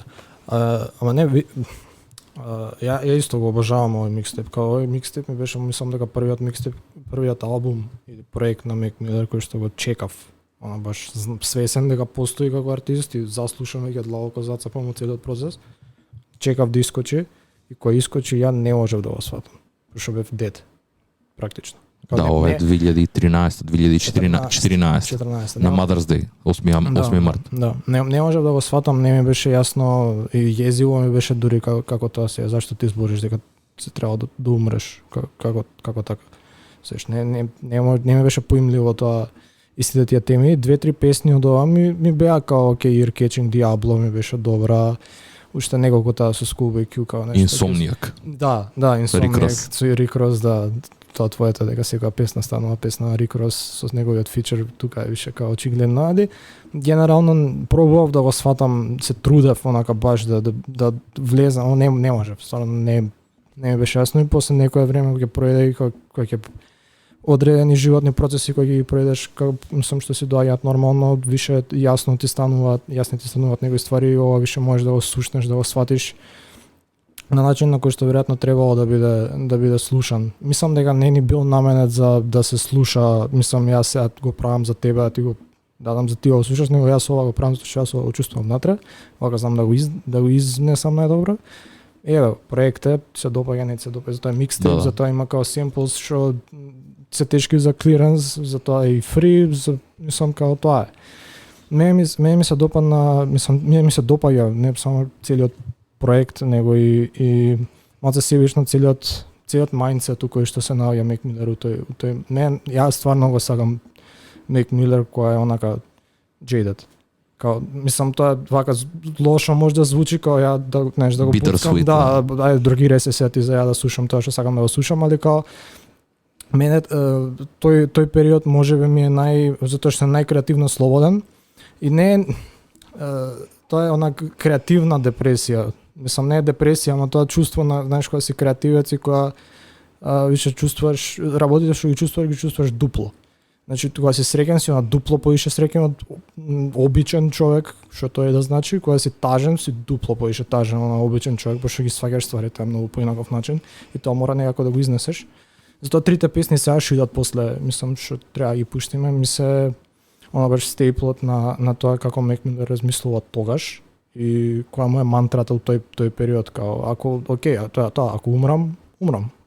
Ама не ја исто го обожавам овој микстейп. Као овој микстейп ми беше, мислам дека првиот микстейп, првиот албум или проект на Мек Милер кој што го чекав. Она баш свесен дека постои како артист и заслушам веќе длабоко зацапам од целиот процес. Чекав да искочи и кој искочи ја не можев да го сватам. Пошто бев дет практично. Да, ова е 2013-2014 на Mother's Day, 8 март. Да, не можев да го сватам, не ми беше јасно и језиво ми беше дури како тоа се, зашто ти збориш дека се треба да умреш, како така. Сеш, не ми беше поимливо тоа истите тие теми. 2-3 песни од ова ми беа као You're Catching Diablo ми беше добра. Уште неколку таа со Schoolboy Q као нешто. Insomniac. Да, Insomniac со Rick Ross, да. Тоа твоето дека секоја песна станува песна Rick Ross со неговиот фичер тука е више као очигледно, али генерално пробував да го сватам, се трудев онака баш да влезам, не можев, стварно не ми беше јасно и после некое време ќе пројде кога ќе одредени животни процеси кои ги пројдеш, мислам што си доаѓаат нормално, више јасни ти стануваат некои ствари и ова више можеш да го слушнеш, да го сватиш на начин на кој што веројатно требало да биде слушан. Мислам дека не ни бил наменет за да се слуша, мислам јас сега го правам за тебе, да ти го дадам за ти го слушаш, него јас ова го правам затоа што јас го чувствувам внатре, вака знам да го изнесам најдобро. Еве, проектот се допаѓа, не се допаѓа, затоа е микстейп, затоа има као семплс што се тешки за клиренс, затоа и фри, мислам као тоа е. Мене ми се допадна, мислам, ми се допаѓа не само целиот проект, него и малце себично целиот мајндсет кој што се наоѓа Мек Милер тој не, јас стварно го сакам Мек Милер која е онака jaded. Као мислам тоа вака лошо може да звучи као ја да го пускам, да, ајде другире се сети за ја да слушам тоа што сакам да го слушам, али као мене тој период можеби ми е затоа што е најкреативно слободен и не тоа е она креативна депресија. Мислам, не е депресија, ама тоа чувство на, знаеш, кога си креативец и кога више чувствуваш, работите што ги чувствуваш дупло. Значи, кога си среќен си на дупло поише среќен од обичен човек, што тоа е да значи, кога си тажен си дупло поише тажен на обичен човек, пошто ги сваќаш стварите многу поинаков начин и тоа мора некако да го изнесеш. Затоа трите песни сега што идат после, мислам што треба да ги пуштиме, ми се она беше стейплот на тоа како Мек Милер размислува тогаш и која му е мантрата од тој период, као ако тоа ако умрам,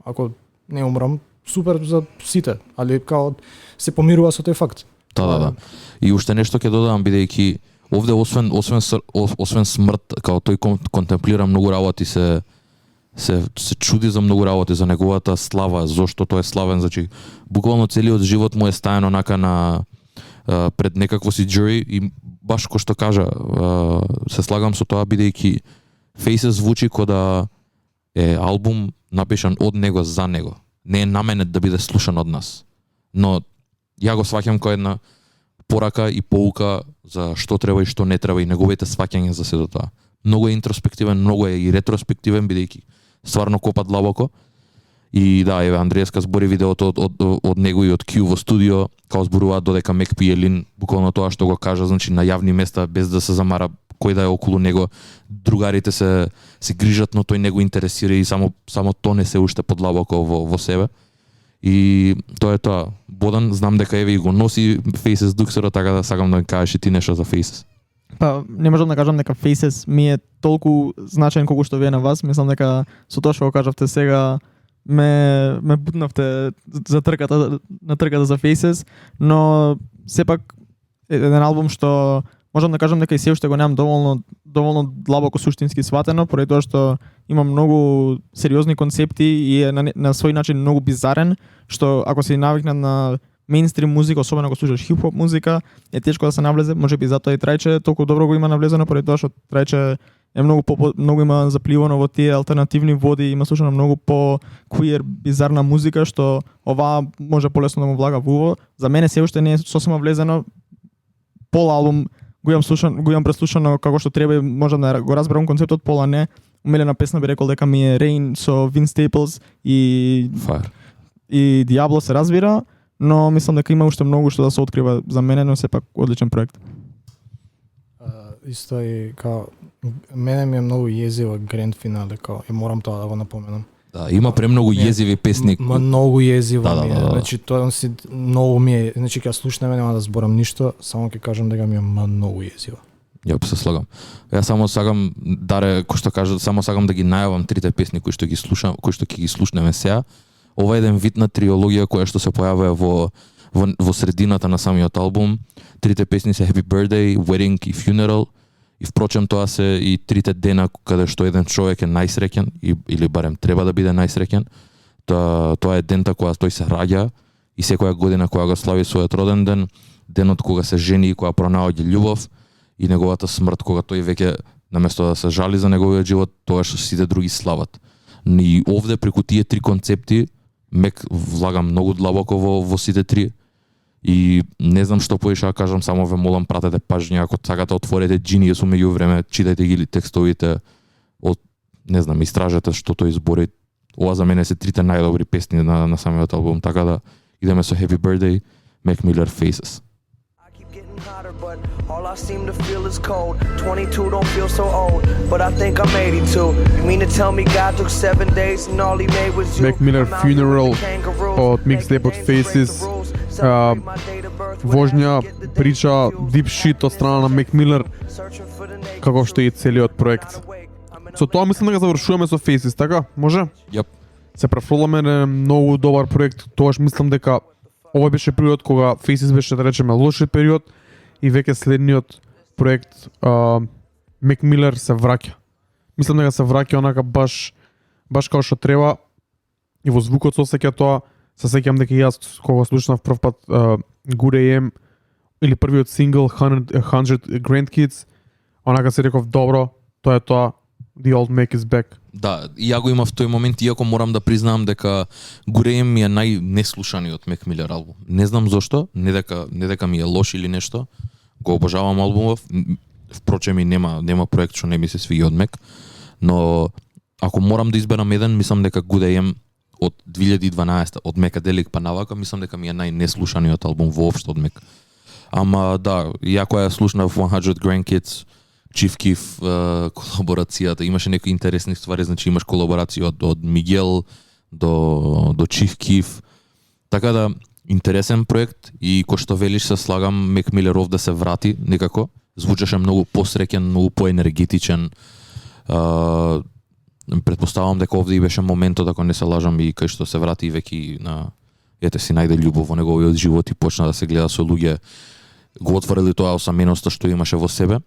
ако не умрам, супер за сите, али као се помирува со тој факт. Да. И уште нешто ќе додадам бидејќи овде освен смрт, као тој контемплира многу работи, се чуди за многу работи, за неговата слава, зошто тој е славен, значи буквално целиот живот му е стаен онака на пред некакво си jury и баш кој што кажа, се слагам со тоа бидејќи Faces звучи кој да е албум напишан од него за него. Не е наменет да биде слушан од нас. Но ја го сваќам кој една порака и поука за што треба и што не треба и неговите сваќања за сето тоа. Многу е интроспективен, многу е и ретроспективен, бидејќи стварно копа длабоко. И да, еве Андрееска збори видеото од него и од Q во студио, као зборуваат додека Мек пие лин, буквално тоа што го кажа, значи на јавни места без да се замара кој да е околу него, другарите се грижат, но тој не го интересира и само тоне се уште подлабоко во себе. И тоа е тоа. Бодан, знам дека еве и го носи Faces Duxera, така да сакам да ми кажеш и ти нешто за Faces. Па, не можам да кажам дека Faces ми е толку значаен колку што вие на вас. Мислам дека со тоа што го кажавте сега ме бутнавте за трката за Faces, но сепак еден албум што можам да кажам дека и се уште го немам доволно длабоко суштински сватено, поради тоа што има многу сериозни концепти и е на свој начин многу бизарен, што ако си навикнат на мејнстрим музика, особено ако слушаш хип-хоп музика, е тешко да се навлезе, можеби затоа и Трајче толку добро го има навлезено, поради тоа што Трајче е многу има запливано во тие алтернативни води, има слушано многу по queer бизарна музика, што оваа може полесно да му влага во уво. За мене се уште не е сосема влезено. Пол албум го имам преслушано како што треба, можам да го разберам концептот, пола не. Умилена песна би рекол дека ми е Rain со Vince Staples и Fire. И Diablo се разбира, но мислам дека има уште многу што да се открива за мене, но сепак одличен проект. Исто и као мене ми е многу језива гранд финале, као и морам тоа да го напоменам. Да, има премногу језиви песни. Многу језива Да. ми е. Значи тоа си многу ми е, значи кога слушнеме нема да зборам ништо, само ќе кажам дека ми е многу језива. Јап, се слагам. Јас само сакам кој што кажа, само сакам да ги најавам трите песни кои што ќе ги слушнеме сега. Ова е еден вид на триологија која што се појавува во средината на самиот албум. Трите песни се Happy Birthday, Wedding и Funeral. И впрочем тоа се и трите дена каде што еден човек е најсреќен или барем треба да биде најсреќен. Тоа е дента кога тој се раѓа и секоја година кога го слави својот роден ден, денот кога се жени и кога пронаоѓа љубов и неговата смрт кога тој веќе наместо да се жали за неговиот живот, тоа што сите други слават. И овде преку тие три концепти Мек влага многу длабоко во сите три. И не знам што поише да кажам, само ве молам пратете пажња, ако сакате отворете Genius меѓу време, читајте ги текстовите, не знам, истражете што тој збори. Ова за мене се трите најдобри песни на самиот албум, така да идеме со Happy Birthday, Mac Miller, Faces. Hotter, but all I seem to feel is cold. 22 don't feel so old, but I think I'm 82. You mean to tell me God took 7 days and all he made was you? Mac Miller Funeral од микстейпот Faces. Вожња прича deep shit од страна на Mac Miller, како што и целиот проект. Со тоа мислам дека завршуваме со Faces, така? Може? Јап. Се префрламе на многу добар проект. Тогаш мислам дека ова беше период кога Faces беше, да речеме, лошиот период и веќе следниот проект Mac Miller се враќа. Мислам дека се враќа онака баш како што треба и во звукот се осеќа тоа. Се сеќам дека јас кога слушнав прв пат Good AM или првиот сингл 100 Grandkids, онака се реков добро, тоа е тоа, The Old Mac is back. Да, и ја го имав тој момент, иако морам да признам дека Good AM ми е најнеслушаниот Mac Miller албум. Не знам зошто, не дека ми е лош или нешто. Го обожавам албумов. Впрочем и нема проект што не ми се свиѓа од Mac, но ако морам да изберам еден, мислам дека Good AM од 2012 од Мекаделик па навака, мислам дека ми е најнеслушаниот албум воопшто од Мек. Ама да, иако ја слушнав 100 Grandkids, Chief Keef колаборацијата, имаше некои интересни ствари, значи имаш колаборација од Мигел до Chief Keef. Така да интересен проект и кој што велиш се слагам, Мек Милер овде се врати некако, звучеше многу посреќен, многу поенергетичен. Претпоставам дека овде и беше моментот, ако не се лажам, и кај што се врати и веќе на си најде љубов во неговиот живот и почна да се гледа со луѓе, го отворили тоа осаменоста што имаше во себе.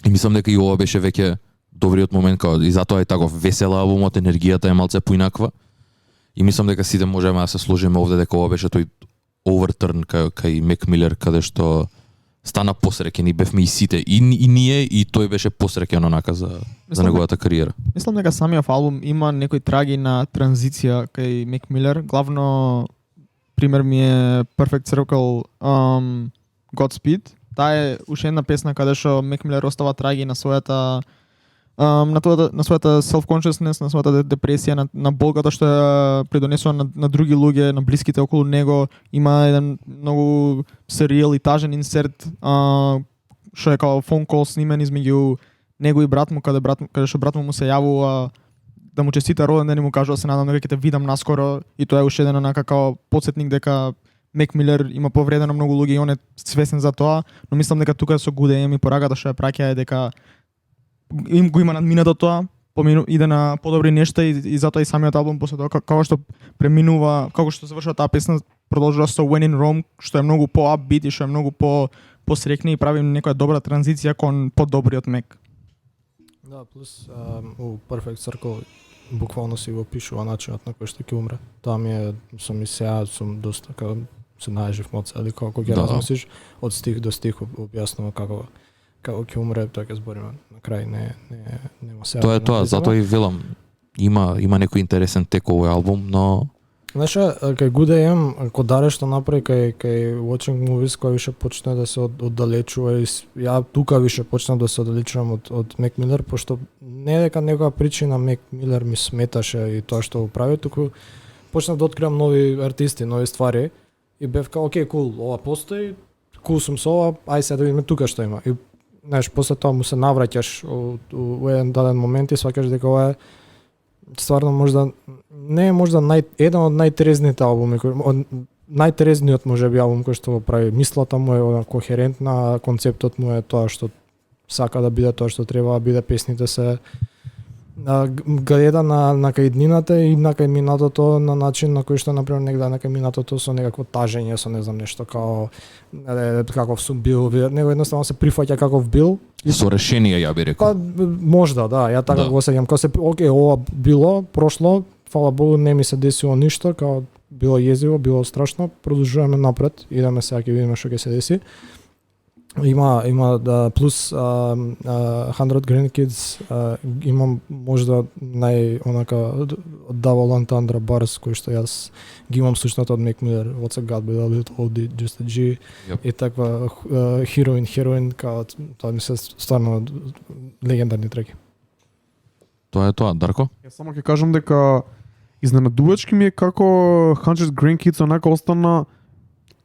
И мислам дека и ова беше веќе добриот момент, и затоа е таков весел албумот, енергијата е малце поинаква. И мислам дека сите можеме да се сложиме овде дека ова беше тој overturn кај Мек Милер, каде што стана посреќен и бевме и сите, и ние, и тој беше посреќен онака за неговата кариера. Мислам дека самиот албум има некои траги на транзиција кај Мек Милер. Главно пример ми е Perfect Circle, Godspeed. Таа е уште една песна каде што Мек Милер остава траги на својата на својата self-consciousness, на својата депресија, на болката што ја придонесува на други луѓе, на блиските околу него. Има еден многу серијал и тажен инсерт што е као фон кол снимен измеѓу него и брат му, каде што брат му се јавува да му честита роден ден и му кажува се надам дека ќе те видам наскоро, и тоа е уште еден онака као потсетник дека Мек Милер има повредено многу луѓе и он е свесен за тоа, но мислам дека тука со Good AM и пораката што ја праќа е дека им го има надминато тоа, иде на подобри нешта и затоа и самиот албум после тоа како што преминува, како што завршува таа песна, продолжува со When in Rome, што е многу по-upbeat и што е многу посрекни и прави некоја добра транзиција кон подобриот Мек. Да, плюс у Perfect Circle буквално си го пишува начинот на кој што ќе умре. Тоа ми е, сум и сега сум доста како се најжив мод сега, како ќе размислиш од стих до стих објаснува како ќе умре, тоа ќе збориме на крај, нема сега. Тоа е тоа, затоа и велам има некој интересен тек овој албум, но знаеш, кај Good AM, ако Даре што направи кај Watching Movies, кој више почне да се оддалечува и ја тука више почнав да се оддалечувам од Мек Милер, пошто не дека некоја причина Мек Милер ми сметаше и тоа што го прави, туку почнав да откривам нови артисти, нови ствари и бев као, окей, кул, ова постои, кул сум со ова, ај сега да видиме тука што има. И знаеш, после тоа му се навраќаш у еден даден момент и сваќаш дека ова е стварно можда не е можда еден од најтрезните албуми, најтрезниот можеби албум кој што го прави. Мислата му е кохерентна, концептот му е тоа што сака да биде, тоа што треба да биде, песните се гледа на кај иднината и на кај минатото на начин на кој што например негде на кај минатото со некакво тажење, со не знам нешто као каков сум бил, него едноставно се прифаќа каков бил и со решение ја би рекол. Можда, да, ја така го сеќам, кога се окей, ова било, прошло, фала Богу, не ми се десило ништо, као било језиво, било страшно, продолжуваме напред, идеме сега ќе видиме што ќе се деси. Има да плюс 100 Grandkids, имам можда онака Double Entendre Bars кој што јас ги имам слушнато од Мек Милер, What's a God But a Little Oldie, Just a G, и таква Heroin, као тоа ми се стварно легендарни треки. Тоа е тоа, Дарко? Јас само ќе кажам дека изненадувачки ми е како 100 Grandkids онака остана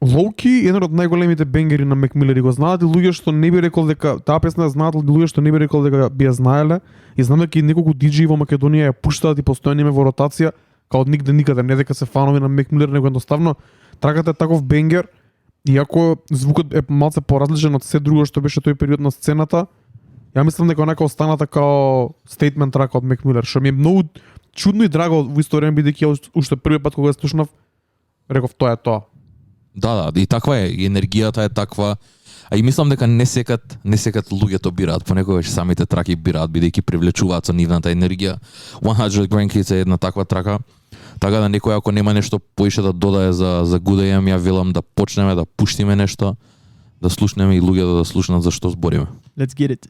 лоуки, еден од најголемите бенгери на Мек Милер, и го знаат луѓе што не би рекол дека таа песна знаат луѓе што не би рекол дека би ја знаеле, и знам дека и неколку диџеи во Македонија ја пуштаат и постојано име во ротација, као од нигде никаде, не дека се фанови на Мек Милер, него едноставно тракате таков бенгер, иако звукот е малце поразличен од се друго што беше тој период на сцената. Ја мислам дека онака останата као стейтмент трака од Мек Милер, што ми е многу чудно и драго во исто време, бидејќи ја уште првиот пат кога ја слушнав, реков тоа е тоа. Да, и таква е, и енергијата е таква. А и мислам дека не секад луѓето бираат, понекогаш самите траки бираат, бидејќи привлечуваат со нивната енергија. 100 Grandkids е една таква трака. Така да некој ако нема нешто поише да додае за Good AM, ја велам да почнеме да пуштиме нешто, да слушнеме и луѓето да слушнат за што збориме. Let's get it.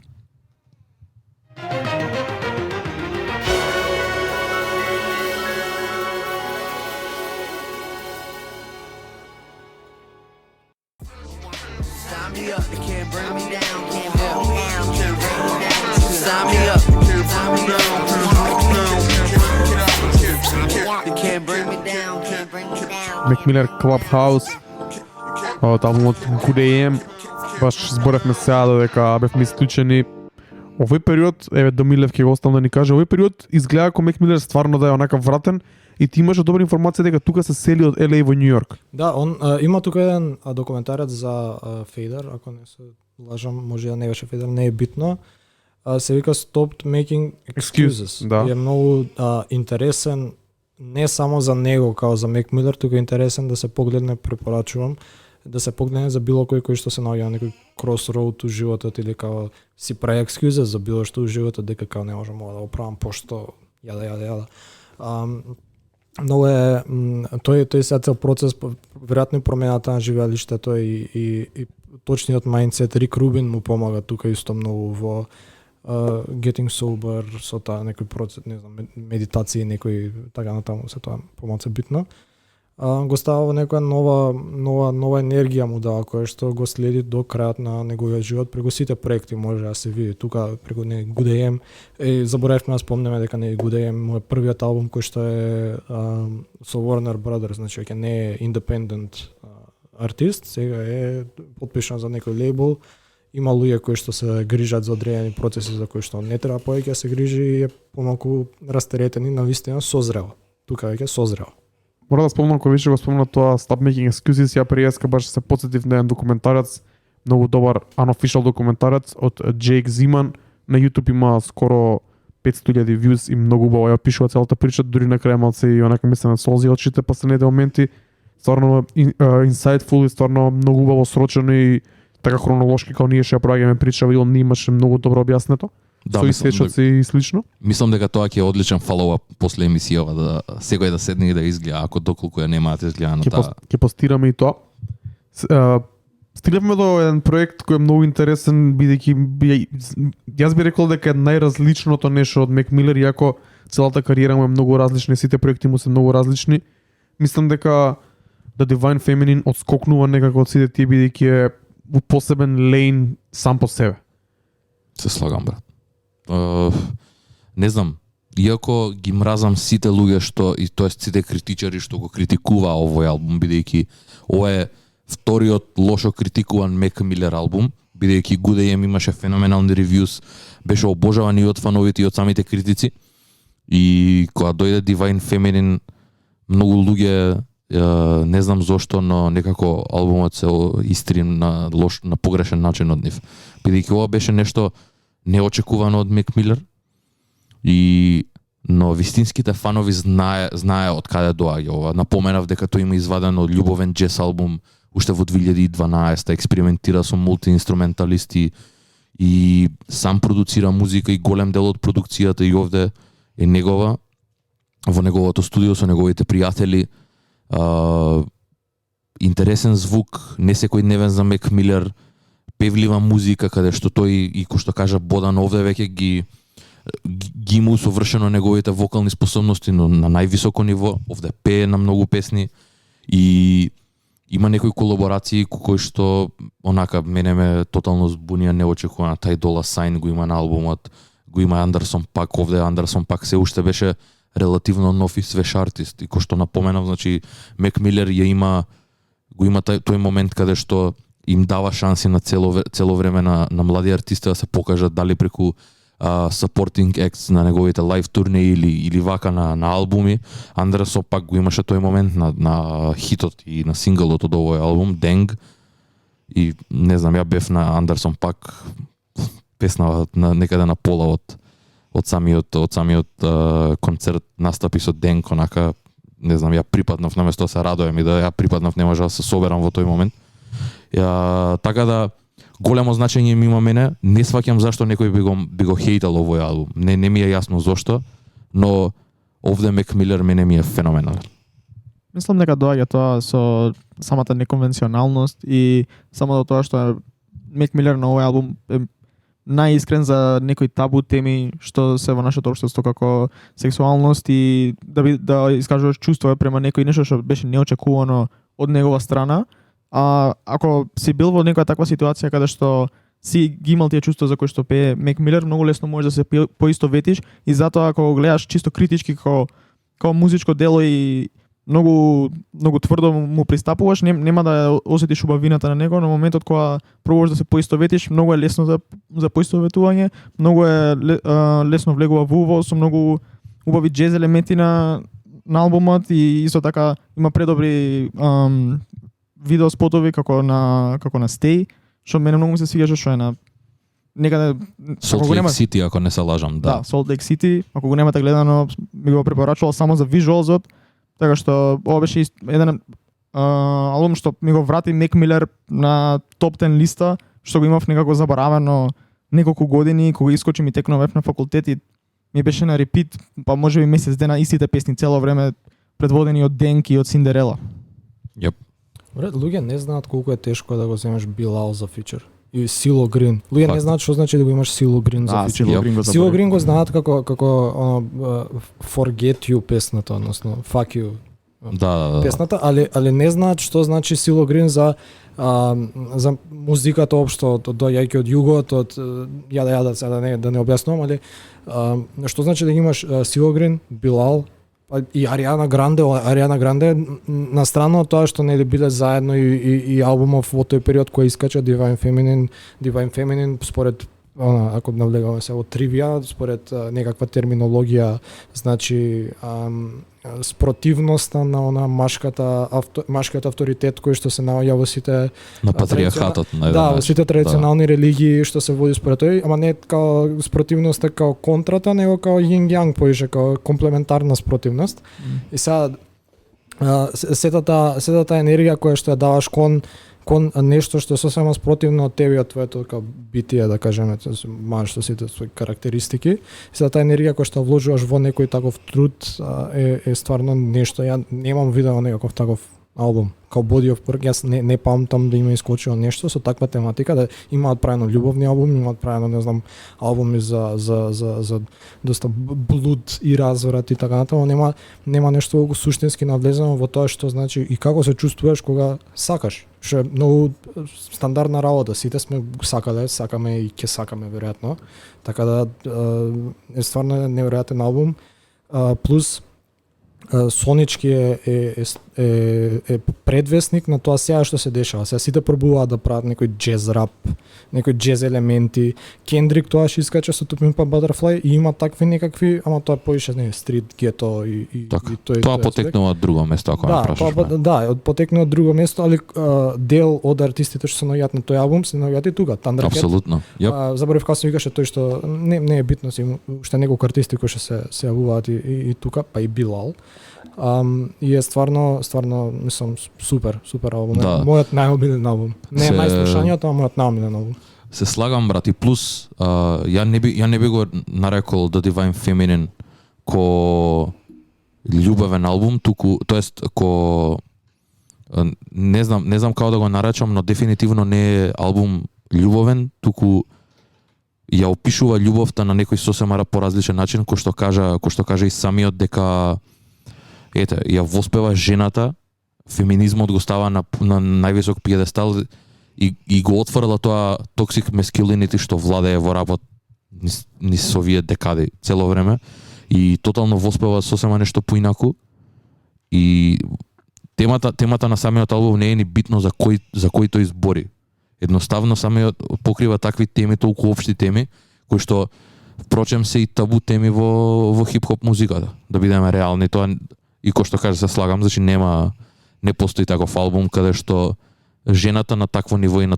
Мек Милер Clubhouse од албумот Good AM. Баш зборевме сега дека бевме исклучени. Овој период, еве Домилев ќе го оставам да ни каже, овој период изгледа како Мек Милер стварно да е онака вратен, и ти имаш добра информација дека тука се сели од LA во Њу Йорк. Да, он има тука еден документарец за Фейдер, ако не се лажам, може да не беше Фейдер, не е битно. Се вика Stopped Making Excuses. Да. Е многу интересен, не само за него, као за Мек Милер, тука е интересен да се погледне, препорачувам, да се погледне за било кој што се наоѓа на некој crossroad у животот или као си прави excuses за било што у животот, дека као не можам да го правам пошто јада. Многу е тој се цел процес, веројатно промената на живеалиштето и точниот мајндсет. Рик Рубин му помага тука исто многу во getting sober, со таа некој процес, не знам, медитации, некој така натаму, се тоа помалку битно. го става во некоја нова енергија му дава, која што го следи до крајот на неговиот живот преку сите проекти може да се види. Тука преку Good AM, заборавме да спомнеме дека Good AM му е првиот албум кој што е со Warner Brothers, значи ќе не е independent артист, сега е потпишан за некој лейбл. Има луѓе кои што се грижат за одредени процеси за кои што не треба повеќе да се грижи и е помалку растеретен и навистина созрел. Тука веќе созрел. Мора да спомнам, кој више го спомна тоа Stop Making Excuses, ја пријеска баш се потсетив на еден документарец, многу добар unofficial документарец од Джейк Зиман. На YouTube има скоро 500,000 views и многу убаво ја опишува целата прича, дури на крај малце и онака мислам солзи очите последните моменти. Стварно insightful и стварно многу убаво срочено и така хронолошки како ние ќе ја проаѓаме прича, и он имаше многу добро објаснето. Да, со истечоци и слично. Мислам дека тоа ќе е одличен фоллоуап после емисијава, да секој да седне и да изгледа, ако доколку ја немаат изгледано таа. Ќе постираме и тоа. Стигнавме до еден проект кој е многу интересен, бидејќи јас би рекол дека е најразличното нешто од Мек Милер, иако целата кариера му е многу различна, сите проекти му се многу различни. Мислам дека The Divine Feminine отскокнува некако од сите тие, бидејќи е во посебен лейн сам по себе. Се слагам, брат. Не знам, иако ги мразам сите луѓе што, и тоест сите критичари што го критикуваа овој албум, бидејќи ова е вториот лошо критикуван Мек Милер албум, бидејќи Good AM имаше феноменални ревјуз, беше обожаван и од фановите и од самите критици. И кога дојде Divine Feminine, многу луѓе не знам зошто, но некако албумот се истри на погрешен начин од нив. Бидејќи ова беше нешто неочекувано од Мек Милер, но вистинските фанови знае од каде доаѓа ова. Напоменав дека тој има извадено љубовен джез албум уште во 2012, експериментира со мултиинструменталисти и сам продуцира музика и голем дел од продукцијата и овде е негова, во неговото студио со неговите пријатели. Интересен звук, не секој дневен за Мек Милер, певлива музика каде што тој и кој што кажа Бодан овде веќе ги има усовршено неговите вокални способности, но на највисоко ниво. Овде пее на многу песни и има некои колаборации кои што онака мене ме тотално збунија неочекувано. Тај Дола Сайн го има на албумот, го има Андерсон Пак, овде Андерсон Пак се уште беше релативно нов и свеж артист. И кој што напоменав, значи Мек Милер го има тој момент каде што им дава шанси на цело време на млади артисти да се покажат, дали преку supporting acts на неговите лайв турнеи или вака на албуми. Андерсон Пак го имаше тој момент на хитот и на синглот од овој албум, Денг. И не знам, ја бев на Андерсон Пак песна некаде на пола од самиот концерт, настапи со Денг, онака, не знам, ја припаднав, наместо да се радоем и да ја припаднав, не можев да се соберам во тој момент. Така да големо значење ми има мене. Не сваќам зашто некој би го хейтал овој албум. Не ми е јасно зошто, но овде Мек Милер мене ми е феноменален. Мислам дека доаѓа тоа со самата неконвенционалност и само до тоа што Мек Милер на овој албум е најискрен за некои табу теми што се во нашето општество, како сексуалност и да искажуваш чувства према некој нешто што беше неочекувано од негова страна. Ако си бил во некоја таква ситуација каде што си ги имал тие чувства за кои што пее Мек Милер, многу лесно може да се поистоветиш и затоа ако го гледаш чисто критички како музичко дело и многу тврдо му пристапуваш, нема да осетиш убавината на него, но моментот кога пробуваш да се поистоветиш, многу е лесно за поистоветување, многу е лесно влегува во уво со многу убави джез елементи на албумот и исто така има предобри видео спотови како на Stay, што мене многу ми се свиѓаше, што е на некаде Salt Lake City, ако не се лажам, да. Salt Lake City, ако го немате гледано, ми го препорачувал само за вижуалзот, така што ова беше еден албум што ми го врати Мек Милер на топ 10 листа, што го имав некако заборавено неколку години, кога искочи ми текнував на факултет и ми беше на репит, па можеби месец дена истите песни цело време предводени од Денк и од Синдерела. Јеп. Брат, луѓе не знаат колку е тешко да го земеш Билал за фичер. И Сило Грин. Луѓе не знаат што значи да го имаш Сило Грин за фичер. Сило Грин го знаат како Forget You песната, односно Fuck You. Да. песната, али не знаат што значи Сило Грин за музиката општо, доаѓајќи од југот, од јада сега да не објаснувам, али што значи да имаш Сило Грин, Билал и Ариана Гранде на страна од тоа што нели биле заедно и албумов во тој период кој искача Divine Feminine според ако навлегаме се во тривија, според некаква терминологија, значи спротивноста на она машкиот авторитет кој што се наоѓа во сите На патриархатот, на да, во сите традиционални религии што се води според тој, ама не као спротивноста као контрата, него као јинг-јанг поише, као комплементарна спротивност. И сега сета таа енергија која што ја даваш кон нешто што е сосема спротивно од тебе, од твоето како битие, да кажеме, мааш со сите своји карактеристики. Сега таа енергија која што вложуваш во некој таков труд е стварно нешто. Ја немам видено некаков таков албум. Као Body of Work, јас не памтам да има искочило нешто со таква тематика, да имаат правено љубовни албуми, имаат правено, не знам, албуми за доста блуд и разврат и така натаму, нема нешто суштински навлезено во тоа што значи и како се чувствуваш кога сакаш. Што е многу стандардна работа, сите сме сакаме и ќе сакаме веројатно. Така да е стварно неверојатен албум. Плюс сонички е предвесник на тоа сега што се дешава. Сега сите пробуваат да прават некој джез рап, некој джез елементи. Кендрик тоа што искача со To Pimp a Butterfly и има такви некакви, ама тоа поише не стрит гето и тоа потекнува од друго место, ако ме прашаш. Да, потекнува од друго место, али дел од артистите што се наоѓаат на тој албум се наоѓаат и тука. Thundercat. Апсолутно. Заборев како се викаше тој што не е битно, си уште неколку артисти кои што се јавуваат и тука, па и Билал. И е стварно мислам супер албум. Да. Мојот најомилен албум. Не е најслушаниот, ама мојот најомилен албум. Се слагам, брат, и плюс ја не би го нарекол The Divine Feminine ко љубовен албум, туку, тоест ко не знам како да го наречам, но дефинитивно не е албум љубовен, туку ја опишува љубовта на некој сосема поразличен начин, кој што кажа и самиот дека ја воспева жената, феминизмот го става на највисок пиедестал и го отфрла тоа токсик маскулинити што владее во рапот низ со овие декади цело време и тотално воспева сосема нешто поинаку и темата на самиот албум не е ни битно за кој тој збори. Едноставно самиот покрива такви теми, толку општи теми кои што впрочем се и табу теми во хип-хоп музиката. Да бидеме реални, тоа и кој што каже се слагам, значи не постои таков албум каде што жената на такво ниво и на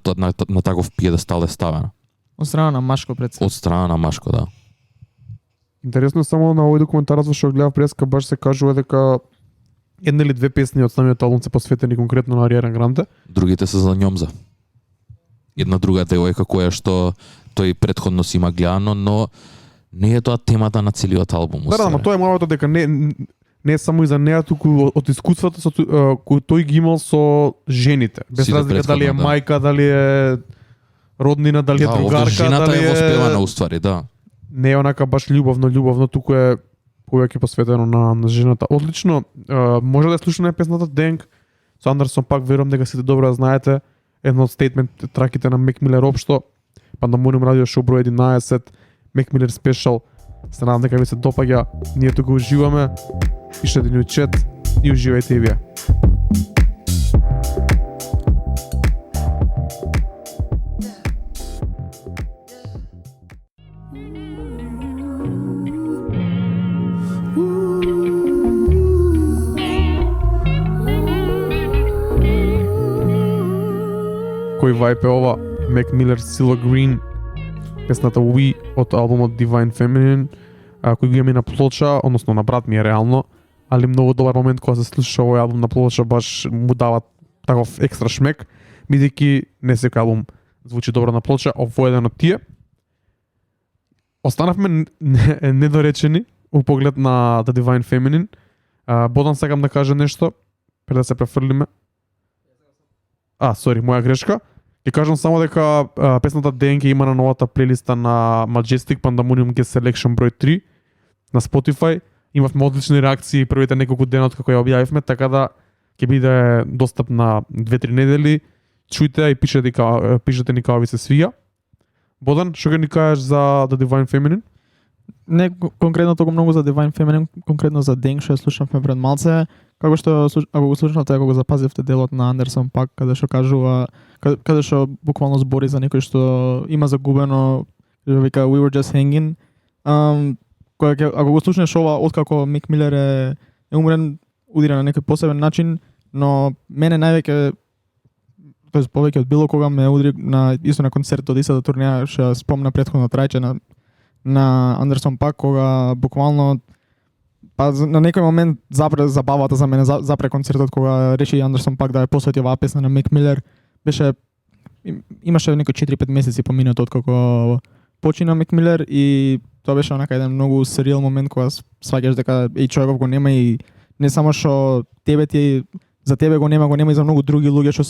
таков пиедестал е ставена. Од страна на машко представ. Од страна на машко, да. Интересно само на овој документарот што го гледав преска баш се кажува дека една или две песни од самиот албум се посветени конкретно на Ариана Гранде. Другите се за Њомза. Една друга девојка која што тој претходно си има гледано, но не е тоа темата на целиот албум. Да, но тоа е мојата дека не е само и за неа, туку од искуството кој тој ги имал со жените. Без разлика дали е мајка, дали е роднина, дали е другарка, жената дали е воспевана уствари, да. Не е онака баш љубовно, туку е повеќе посветено на жената. Одлично, може да слушаме песната Денг со Андерсон, пак верувам дека сите добро да знаете. Едно од стейтмент траките на Мек Милер општо, Pandemonium Radio Show број 11, Мек Милер спешал. Се надам дека ви се допаѓа. Ние тука уживаме. Пишете ни чат и уживајте и вие. Кој вајп е ова? Мек Милер, Сила Грин, песната We од албумот Divine Feminine, кој го имаме на плоча, односно на брат ми е реално, али многу добар момент кога се слуша овој албум на плоча, баш му дава таков екстра шмек, бидејќи не секој албум звучи добро на плоча, овој е еден од тие. Останавме недоречени у поглед на The Divine Feminine. Бодан сакам да каже нешто, пред да се префрлиме. Моја грешка. Ќе кажам само дека песната ДНК има на новата плейлиста на Majestic Pandemonium Guest Selection број 3 на Spotify. имавме одлични реакции првите неколку дена од како ја објавивме, така да ќе биде достапна 2-3 недели. Чујте и пишете ни како ви се свија. Бодан, што ќе ни кажеш за The Divine Feminine? Не конкретно толку многу за Divine Feminine, конкретно за Денг, што ја слушавме пред малце. Како што ако го слушнавте, ако го запазивте делот на Андерсон Пак, каде што кажува, каде што буквално збори за некој што има загубено, вика We were just hanging. Ако го слушнеш ова откако Мик Милер е умрен, удира на некој посебен начин, но мене највеќе тоест повеќе од било кога ме удри на исто на концерт од истата турнеја, што спомна претходно трајче на Андерсон Пак, кога буквално на некој момент запре забавата за мене, запре концертот кога реши Андерсон Пак да ја посвети оваа песна на Мик Милер. Имаше некои 4-5 месеци поминато откако почина Мик Милер и тоа беше онака еден многу серијал момент кога сваќаш дека човеков го нема и не само што за тебе го нема и за многу други луѓе што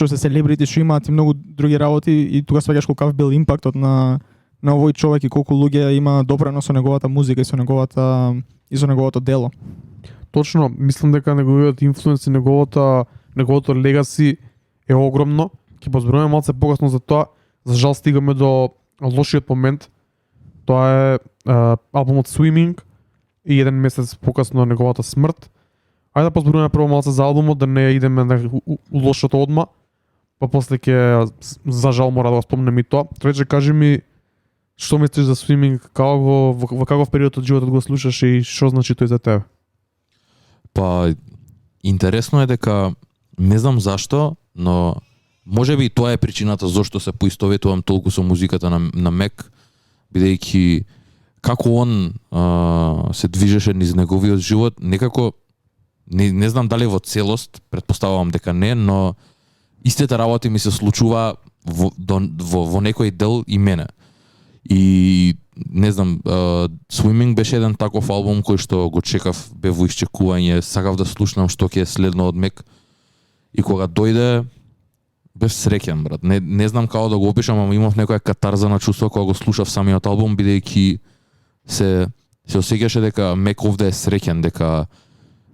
се селебрити, што имаат и многу други работи и тука сваќаш колку бил импактот на овој човек и колку луѓе има допренос со неговата музика и со неговото дело. Точно, мислам дека неговиот инфлуенс и неговото легаси е огромно. Ќе позборуваме малце покасно за тоа. За жал стигаме до лошиот момент. Тоа е албумот Swimming и еден месец покасно неговата смрт. Ајде да позборуваме прво малце за албумот, да не идеме на лошото одма. Па после ќе за жал мора да го спомнем и тоа. Трече, кажи ми што мислиш за Swimming, во каков период од животот го слушаш и што значи тој за тебе? Па интересно е дека не знам зашто, но можеби тоа е причината зашто се поистоветувам толку со музиката на Мек, бидејќи како он се движеше низ неговиот живот, некако не знам дали во целост, претпоставувам дека не, но истите работи ми се случува во некој дел и мене. И не знам, Swimming беше еден таков албум кој што го чекав, бе во исчекување, сакав да слушнам што ќе е следно од Мек. И кога дојде, бев среќен, брат. Не знам како да го опишам, ама имав некоја катарза на чувство кога го слушав самиот албум, бидејќи се осеќаше дека Мек овде е среќен, дека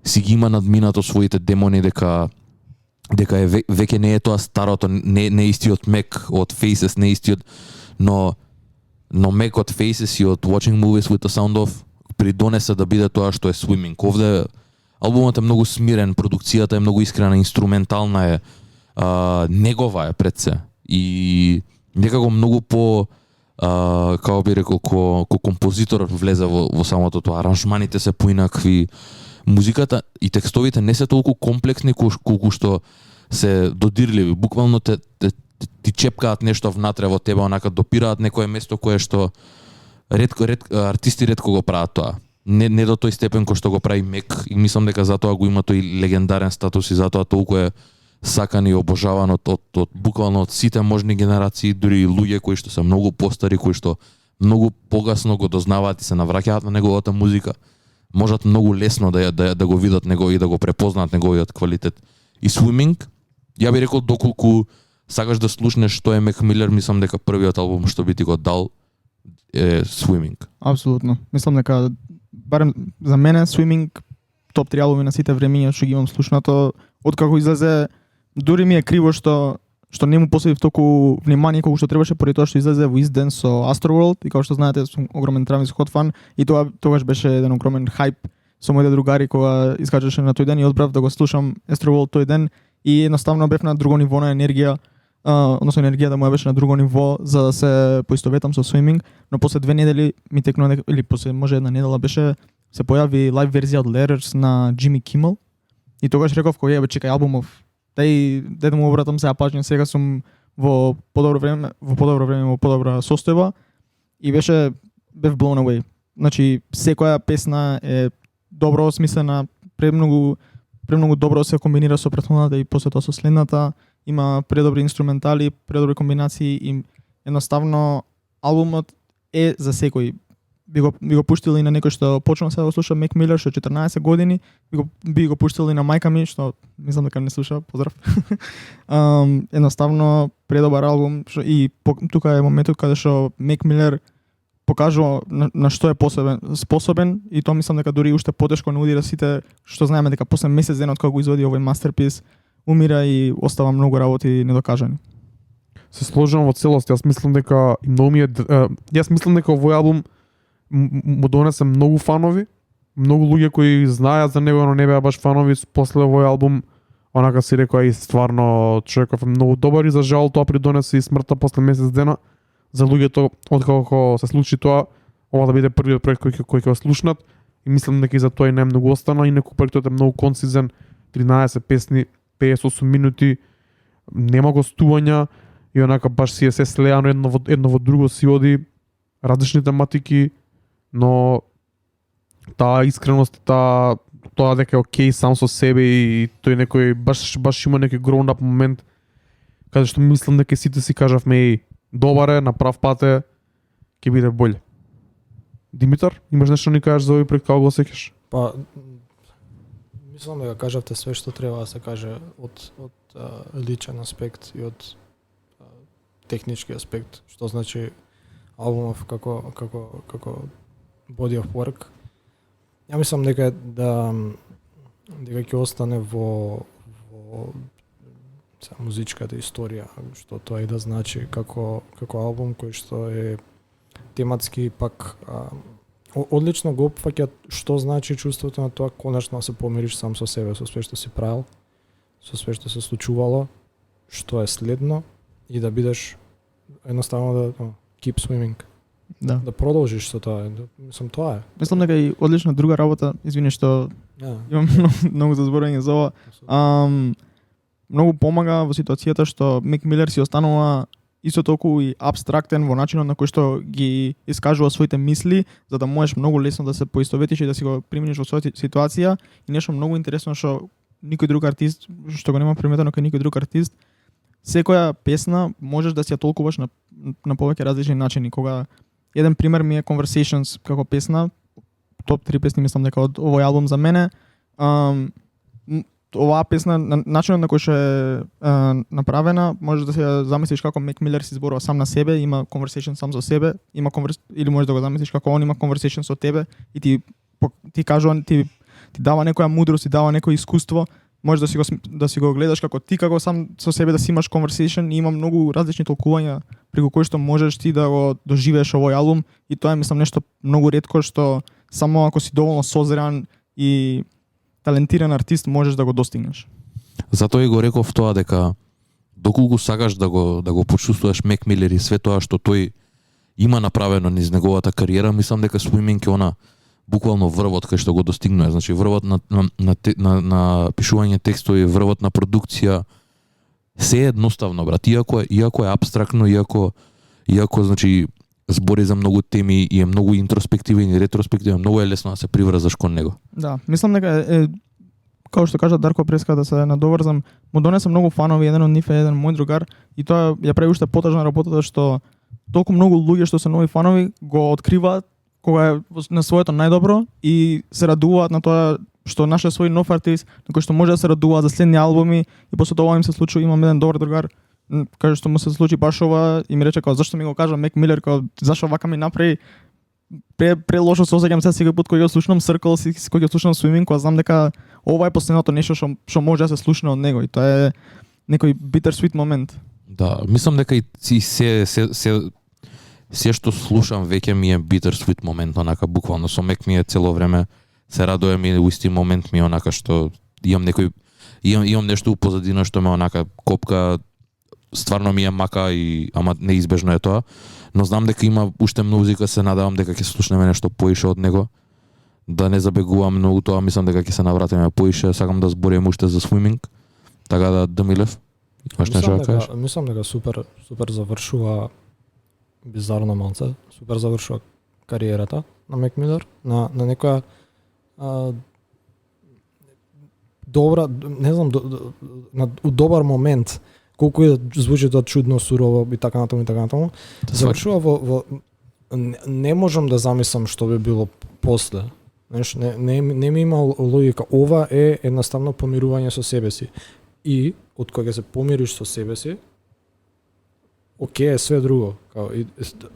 си ги има надминато своите демони, дека веќе не е тоа старото, не истиот Мек од Faces, не истиот, но Мек од Faces и од Watching Movies with the Sound of придонесе да биде тоа што е Swimming. Овде албумот е многу смирен, продукцијата е многу искрена, инструментална е, негова е пред се. И некако многу по како би рекол, ко композитор влезе во самото тоа. Аранжманите се поинакви, музиката и текстовите не се толку комплексни колку што се додирливи. Буквално ти чепкаат нешто внатре во тебе, онака допираат некое место кое што артисти ретко го прават тоа. Не до тој степен кој што го прави Мек, и мислам дека затоа го има тој легендарен статус и затоа толку е сакан и обожаван од буквално од сите можни генерации, дури и луѓе кои што се многу постари, кои што многу погасно го дознаваат и се навраќаат на неговата музика, можат многу лесно да го видат него и да го препознаат неговиот квалитет. И Swimming, ја би рекол, доколку сакаш да слушнеш што е Мек Милер, мислам дека првиот албум што би ти го дал е Swimming. Апсолутно. Мислам дека барем за мене Swimming топ 3 албуми на сите времиња што ги имам слушнато, откако излезе, дури ми е криво што не му посветив толку внимание колку што требаше, поради тоа што излезе во изден со Astroworld и како што знаете сум огромен Travis Scott фан и тогаш беше еден огромен хајп со моите другари кога искачаше на тој ден и одбрав да го слушам Astroworld тој ден и едноставно бев на друго ниво на енергија, односно енергијата моја беше на друго ниво за да се поистоветам со Swimming, но после 2 недели ми текнува или после може една недела беше се појави лайв верзија од Letters на Jimmy Kimmel и тогаш реков кој е чекај албумов. Дај да му обратам сега паžња, сега сум во подобро време, во подобра состојба и бев blown away. Значи секоја песна е добро осмислена, премногу добро се комбинира со претходната и после тоа со следната, има предобри инструментали, предобри комбинации и едноставно албумот е за секој. Би го пуштил и на некој што почнал се да слуша Мек Милер што 14 години, би го пуштил и на мајка ми што мислам дека не слуша, поздрав. Едноставно предобар албум и тука е моментот каде што Мек Милер покажува на што е способен и тоа мислам дека дури уште потешко не удира сите што знаеме дека после месец дена од кога го извади овој мастерпис умира и остава многу работи недокажани. Се сложувам во целост. Јас мислам дека и многу ми е јас мислам дека овој албум му донесе многу фанови, многу луѓе кои знаеат за него, но не беа баш фанови после овој албум. Онака си рекоа и стварно човеков е многу добар и за жал тоа придонесе и смртта после месец дена за луѓето откако се случи тоа. Ова да биде првиот проект кој ќе го слушнат и мислам дека и за тоа и најмногу остана. Инаку проектот е многу концизен, 13 песни, 58 минути, нема гостувања и онака баш си е се слеано едно во друго си оди, различни тематики, но таа искреност, тоа дека е окей сам со себе и тој некој баш има некој grown up момент каде што мислам дека сите си кажавме и добар е, на прав пат е, ќе биде боле. Димитар, имаш нешто да ни кажеш за овој проект, како го осеќаш? Па мислам дека кажавте све што треба да се каже од личен аспект и од технички аспект, што значи албумов како body of work. Ја мислам дека ќе остане во музичката историја, што тоа и да значи како албум кој што е тематски пак одлично го опфаќа што значи чувството на тоа конечно да се помириш сам со себе, со све што си правил, со све што се случувало, што е следно и да бидеш едноставно да keep swimming. Да. Да продолжиш со тоа. Мислам тоа е. Мислам дека и одлична друга работа, извини што имам многу за зборење за ова. Многу помага во ситуацијата што Мек Милер си останува исто толку и абстрактен во начинот на кој што ги искажува своите мисли, за да можеш многу лесно да се поистоветиш и да си го примениш во својата ситуација. И нешто многу интересно што никој друг артист, што го нема приметено кај никој друг артист, секоја песна можеш да си ја толкуваш на повеќе различни начини. Кога еден пример ми е Conversations како песна, топ 3 песни мислам дека од овој албум за мене. Оваа песна, начинот на кој што е направена, можеш да се замислиш како Мек Милер си зборува сам на себе, има conversation сам за себе, или можеш да го замислиш како он има conversation со тебе и ти кажува, ти дава некоја мудрост, ти дава некој искуство, можеш да си го гледаш како ти како сам со себе да си имаш conversation и има многу различни толкувања преку кои што можеш ти да го доживееш овој албум и тоа е мислам нешто многу ретко што само ако си доволно созран и талентиран артист можеш да го достигнеш. Затоа и го реков тоа дека доколку сакаш да го почувствуваш Мек Милер и све тоа што тој има направено низ неговата кариера, мислам дека Swimming е она буквално врвот кај што го достигнува, значи врвот на пишување текстови, врвот на продукција, се е едноставно, брат, иако е абстрактно, иако значи збори за многу теми и е многу интроспективен и ретроспективен, многу е лесно да се приврзаш кон него. Да, мислам дека како што кажа Дарко преска да се надоврзам, му донесе многу фанови, еден од нив е еден мој другар и тоа ја прави уште потажна работата што толку многу луѓе што се нови фанови го откриваат кога е на своето најдобро и се радуваат на тоа што нашиот свој нов артист, на кој што може да се радуваат за следни албуми и после тоа им се случи, имам еден добар другар каже што му се случи баш ова и ми рече како зашто ми го кажа Мек Милер, како зашто вака ми направи пре лошо се осеќам се секој пат кога го слушнам Circle, кога го слушнам Swimming, кога знам дека ова е последното нешто што може да се слушне од него и тоа е некој bittersweet момент. Да, мислам дека и се што слушам веќе ми е bittersweet момент, онака буквално со Мек ми е цело време се радувам и исти момент ми е онака што имам нешто у позадина што ме онака копка, стварно ми е мака и ама неизбежно е тоа, но знам дека има уште музика, се надевам дека ќе слушнеме нешто поише од него. Да не забегувам многу тоа, мислам дека ќе се навратиме поише, сакам да зборим уште за Swimming. Така да Дамилев, имаш нешто да кажеш? Мислам дека супер завршува бизарно малце, супер завршува кариерата на Мек Милер, на некоја добра, не знам, у добар момент, колку и да звучи тоа чудно, сурово и така натаму, завршува во не можам да замислам што би било после. Знаеш, не ми има логика. Ова е едноставно помирување со себе си. И од кога се помириш со себе си, окей, е све друго.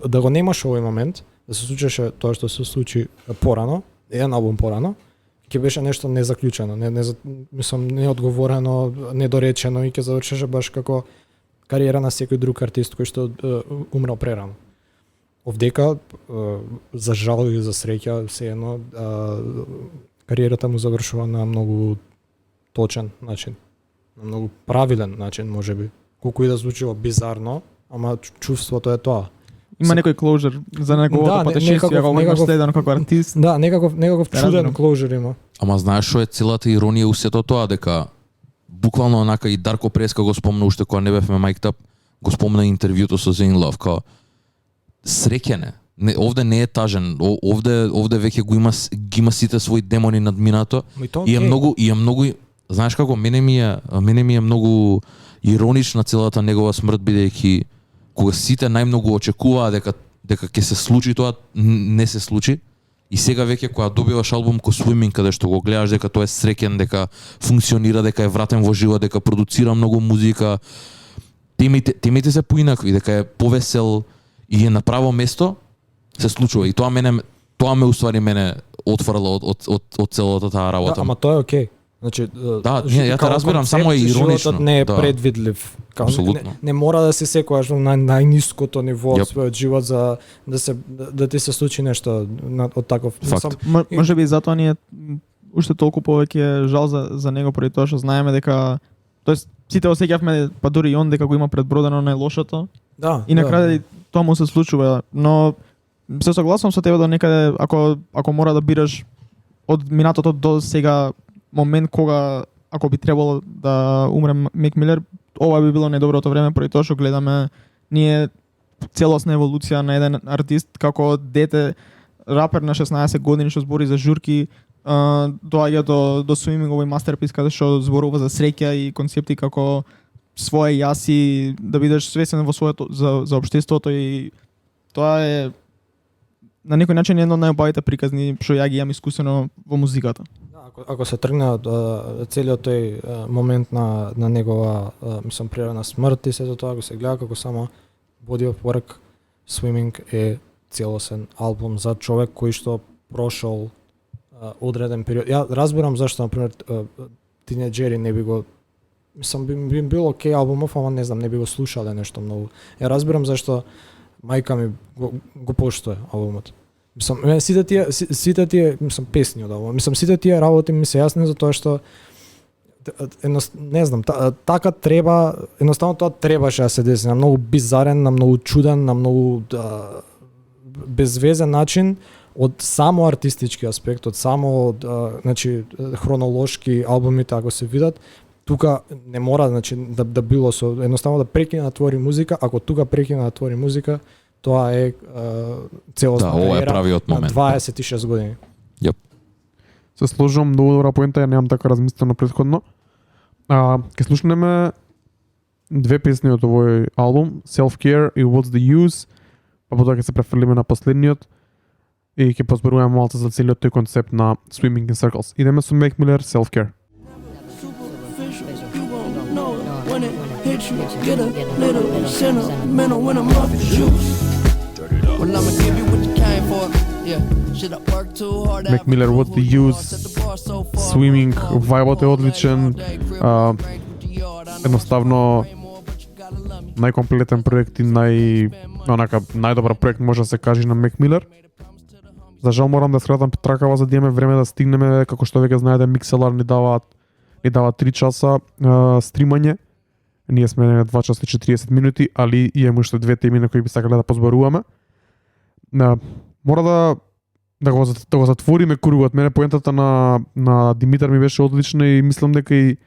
Да го немаш овој момент, да се случеше тоа што се случи порано, еден албум порано, ќе беше нешто незаклучено, мислам неодговорено, недоречено и ќе завршеше баш како кариера на секој друг артист кој што умрел прерано. Овдека, за жал или за среќа, сеедно, кариерата му завршува на многу точен начин, на многу правилен начин, можеби. Колку и да звучило бизарно, ама чувството е тоа. Има некој closure за неговото патешествие, ако го имаш следено како артист. Да, некаков чуден closure има. Ама знаеш што е целата иронија у сето тоа, дека буквално онака и Дарко Преска го спомна уште кога не бевме Mic'd Up, го спомна интервјуто со Zane Love, као среќен е. Овде не е тажен, овде веќе ги има сите свои демони над минато и е многу знаеш како мене ми е многу иронична целата негова смрт, бидејќи кога сите најмногу очекуваа дека ќе се случи тоа, не се случи. И сега веќе кога добиваш албум ко Swimming, каде што го гледаш дека тој е среќен, дека функционира, дека е вратен во живот, дека продуцира многу музика, темите се поинакви, дека е повесел и е на право место, се случува. И тоа ме уствари мене отфрла од целата таа работа. Да, ама тоа е окей. Значи, да, ја те разбирам, само е иронично. Животот не е предвидлив. Апсолутно. Не мора да се секојаш на најниското ниво од својот живот за да ти се случи нешто од таков. Факт. Можеби затоа ни е уште толку повеќе жал за него, поради тоа што знаеме дека тоест сите осеќавме, па дури и он дека го има предбродено најлошото. Да. И на крај тоа му се случува, но се согласувам со тебе до некаде, ако мора да бираш од минатото до сега момент кога ако би требало да умре Мек Милер, ова би било најдоброто време, поради тоа што гледаме ние целосна еволуција на еден артист како дете рапер на 16 години што збори за журки, доаѓа до Swimming, овој мастерпис каде што зборува за среќа и концепти како своje јаси, да бидеш свесен во своето за општеството, и тоа е на некој начин едно од најубавите приказни што ја ги имам искусено во музиката. Ако се тргне од целиот тој момент на негова мислам природна смрт и сето тоа, ако се гледа како само body of work, Swimming е целосен албум за човек кој што прошол одреден период. Ја разбирам зашто на пример тинеџери не би го мислам би бил окей албумов, ама не знам, не би го слушале нешто многу. Ја разбирам зашто мајка ми го поштои албумот. Мислам, сите тие мислам песни од албумот. Мислам сите тие работи ми се јасни за тоа што не знам, така треба, едноставно тоа требаше да се деси на многу бизарен, на многу чуден, на многу безвезен начин од само артистички аспект, од само значи хронолошки албумите ако се видат. Тука не мора значи да било со едноставно да прекине да твори музика, ако тука прекине да твори музика, тоа е целосна кариера на 26 години. Јеп. Се сложувам, многу добра поента, ја немам така размислено претходно. Ке слушнеме две песни од овој албум, Self Care и What's the Use, па потоа ќе се префрлиме на последниот и ќе позборуваме малку за целиот тој концепт на Swimming in Circles. Идеме со Мек Милер, Self Care. When it hits you, get a little sentimental when I'm off the juice. Well, I'ma give you what you came for. Yeah, should I work too hard? Мек Милер, What's the Use, Swimming, вајбот е одличен, едноставно најкомплетен проект и најдобар проект може да се каже на Мек Милер. За жал морам да скратам тракава за да имаме време да стигнеме, како што веќе знаете, Mixlr ни дава 3 часа стримање. Ние сме на 2 часа и 40 минути, али имаме уште две теми на кои би сакале да позборуваме. Мора да го затвориме кругот. Мене поентата на Димитар ми беше одлична и мислам дека и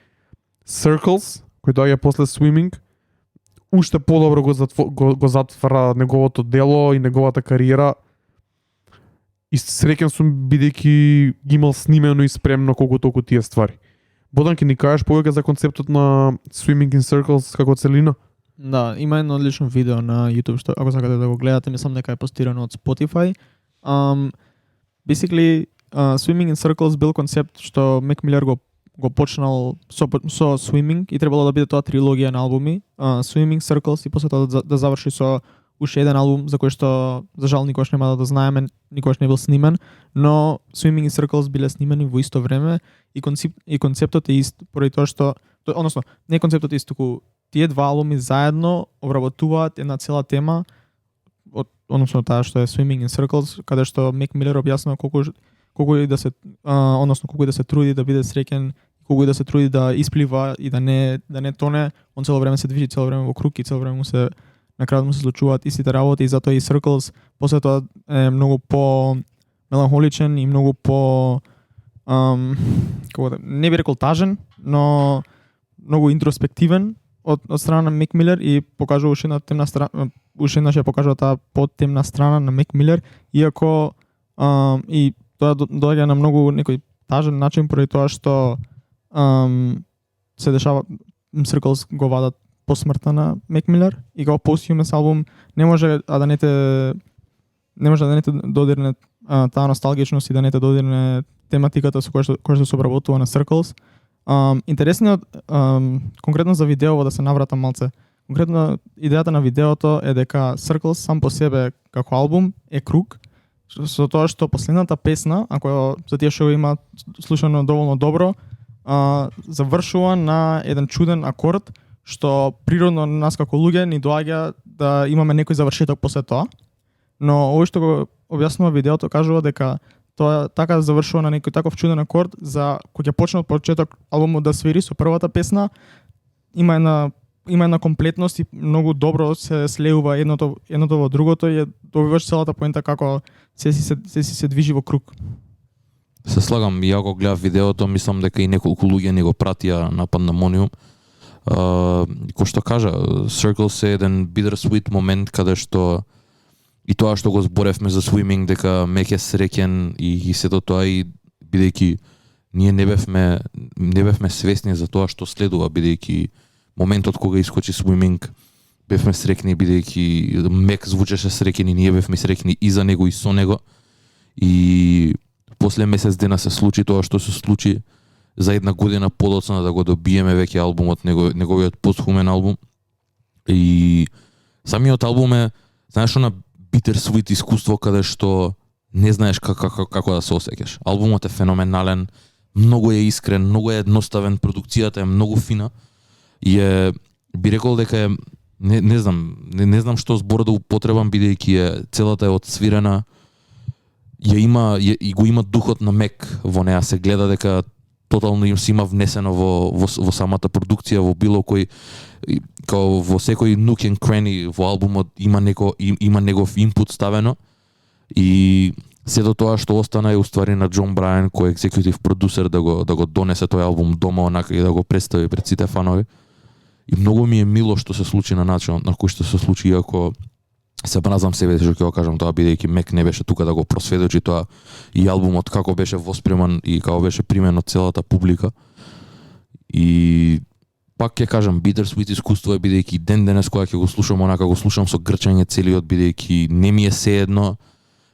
Circles, кој доаѓа после Swimming, уште подобро го затвара неговото дело и неговата кариера. И среќен сум бидејќи ги имал снимено и спремно колку толку тие ствари. Бодан, ке ни кажеш повеќе за концептот на Swimming in Circles како целина? Да, има едно одлично видео на YouTube што ако сакате да го гледате, мислам дека е постирано од Spotify. Basically, Swimming in Circles бил концепт што Мек Милер го почнал со Swimming и требало да биде тоа трилогија на албуми, Swimming, Circles и после тоа да заврши со уште еден албум за кој што за жал никогаш нема да знаеме, никогаш не бил снимен, но Swimming in Circles биле снимени во исто време и концептот е ист, поради тоа што односно, не концептот е ист, туку тие два албуми заедно обработуваат една цела тема, односно таа што е Swimming in Circles, каде што Мек Милер објаснува колку и да се колку и да се труди да биде среќен, колку и да се труди да исплива и да не тоне, он цело време се движи, цело време во круг и цело време на крајот му се случуваат истите работи и затоа и Circles после тоа е многу по меланхоличен и многу по не би рекол тажен, но многу интроспективен од страна на Мек Милер и покажува уште една темна страна, уште еднаш ја покажува таа потемна страна на Мек Милер, иако и тоа доаѓа на многу некој тажен начин поради тоа што се дешава Circles го вадат по смртта на Мек Милер и како постхумес албум не може да не те додирне таа носталгичност и да не те додирне тематиката со која што се обработува на Circles. Интересниот конкретно за видеово да се навратам малце. Конкретно идејата на видеото е дека Circles сам по себе како албум е круг, со тоа што последната песна, ако за тие што има слушано доволно добро, завршува на еден чуден акорд што природно на нас како луѓе ни доаѓа да имаме некој завршеток после тоа. Но овој што го објаснува видеото кажува дека тоа така завршува на некој таков чуден акорд за кој ќе почне од почеток албумот да свири со првата песна. Има една комплетност и многу добро се слеува едното во другото и добиваш целата поента како се движи во круг. Се слагам, ја го гледав видеото, мислам дека и неколку луѓе ни го пратија на Pandemonium. Кој што кажа, Circles е еден bittersweet момент каде што и тоа што го зборевме за Swimming, дека Мек е среќен и сето тоа и бидејќи ние не бевме свесни за тоа што следува, бидејќи моментот кога искочи Swimming бевме среќни, бидејќи Мек звучеше среќен и ние бевме среќни и за него и со него. И после месец дена се случи тоа што се случи, за една година подоцна да го добиеме веќе албумот, неговиот постхумен албум. И самиот албум е, знаеш, на bittersweet искуство каде што не знаеш како да се осеќаш. Албумот е феноменален, многу е искрен, многу е едноставен, продукцијата е многу фина и би рекол дека е не знам што збор да употребам, бидејќи целата е отсвирена, и го има духот на Мек во неа, се гледа дека тотално им се има внесено во самата продукција, во било кој, као во секој nook and cranny во албумот има негов инпут ставено и сето тоа што остана е уствари на Џон Брајан кој е екзекутив продусер да го донесе тој албум дома онака и да го представи пред сите фанови. И многу ми е мило што се случи на начинот на кој што се случи, иако се мразам себе што ќе го кажам тоа, бидејќи Мек не беше тука да го просведочи тоа и албумот како беше воспреман и како беше примен од целата публика. И пак ќе кажам, bittersweet искуство е, бидејќи ден денес кога ќе го слушам онака го слушам со грчање целиот, бидејќи не ми е сеедно.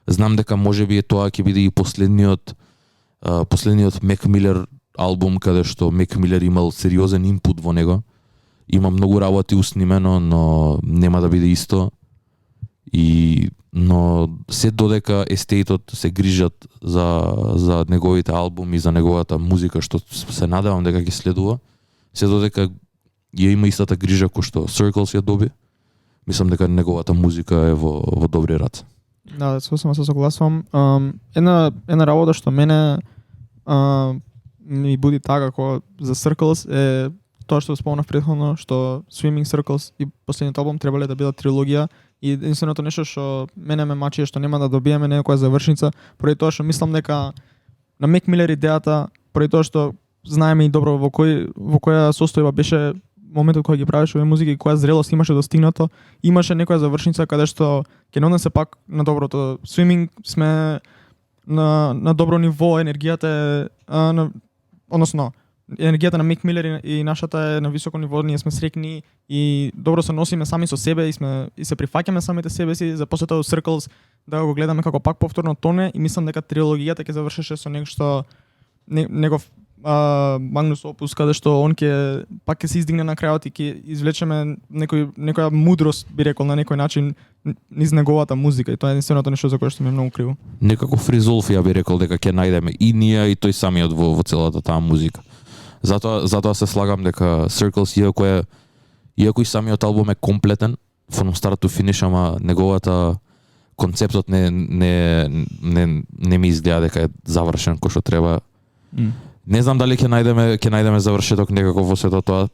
Знам дека можеби тоа ќе биде и последниот Мек Милер албум каде што Мек Милер имал сериозен инпут во него. Има многу работи уснимено, но нема да биде исто. Но се додека естеитот се грижат за неговите албуми, за неговата музика, што се надевам дека ќе следува, се додека ја има истата грижа кој што Circles ја доби, мислам дека неговата музика е во добри раце. Да, сосема се согласувам. Една работа што мене ми буди така како за Circles е тоа што спомнав претходно, што Swimming, Circles и последниот албум требале да бидат трилогија. И единственото нешто што мене ме мачи е што нема да добиеме некоја завршница, поради тоа што мислам дека на Мек Милер идејата, поради тоа што знаеме и добро во која состојба беше моментот кога ги правеше овие музики, која зрелост имаше достигнато, имаше некоја завршница каде што ќе не се пак на доброто. Swimming сме на добро ниво, енергијата е односно енергијата на Мек Милер и нашата е на високо ниво, ние сме среќни и добро се носиме сами со себе и се прифаќаме самите себе си, за после тоа Circles да го гледаме како пак повторно тоне и мислам дека трилогијата ќе завршеше со нешто негов Magnus Opus, каде што он ќе пак ќе се издигне на крајот и ќе извлечеме некоја мудрост, би рекол, на некој начин низ неговата музика, и тоа е единственото нешто за кое што ми е многу криво. Некаков резолв ја би рекол дека ќе најдеме и ние и тој самиот во целата таа музика. Затоа се слагам дека Circles, иако и самиот албум е комплетен, from start to finish, ама неговата концептот не ми изгледа дека е завршен кој што треба. Не знам дали ќе најдеме завршеток некако во сето тоа.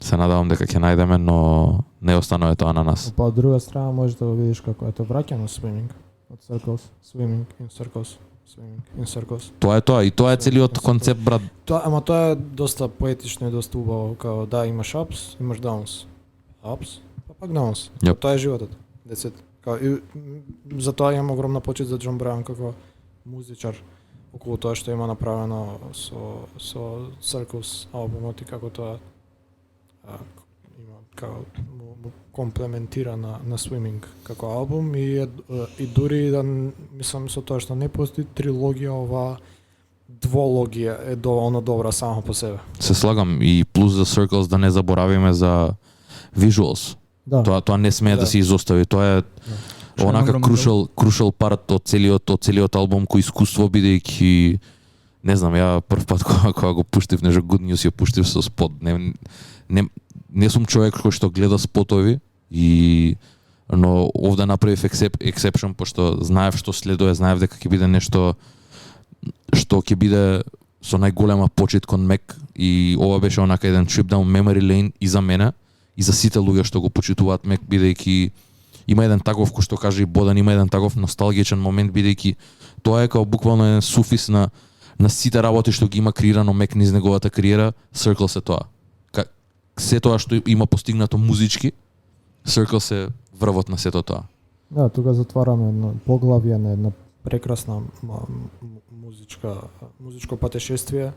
Се надевам дека ќе најдеме, но не останува тоа на нас. Па од друга страна можеш да го видиш како ето враќано Swimming од Circles, Swimming in Circles, Swimming in Circles. Тоа е тоа и тоа е целиот концепт, брат. Тоа е доста поетично и доста убаво, као да имаш ups, имаш downs. Ups, па пак downs. Yep. Тоа е животот. That's it. И затоа имам огромна почит за Џон Брајан како музичар, околу тоа што има направено со Circles албумот и како тоа има како му комплементира на Swimming како албум и дури да мислам со тоа што не постои трилогија, ова двологија е добра само по себе. Се слагам и плюс за Circles да не заборавиме за visuals. Да. Тоа не смее да се изостави. Тоа е онака crucial part од целиот албум, кој искуство, бидејќи не знам, ја прв пат кога го пуштив нешто Good News, ја пуштив со спот. Не сум човек кој што гледа спотови, но овде направив exception, пошто знаев што следува, знаев дека ќе биде нешто што ќе биде со најголема почит кон Мек, и ова беше онака еден trip down memory lane и за мене и за сите луѓе што го почитуваат Мек, бидејќи има еден таков, кој што каже и Бодан, има еден таков носталгичен момент, бидејќи тоа е као буквално еден суфис на сите работи што ги има креирано Мек низ неговата кариера. Circles е тоа. Се тоа што има постигнато музички, Circles е врвот на сето тоа. Да, тука затвараме едно поглавје на една прекрасна музичко патешествие.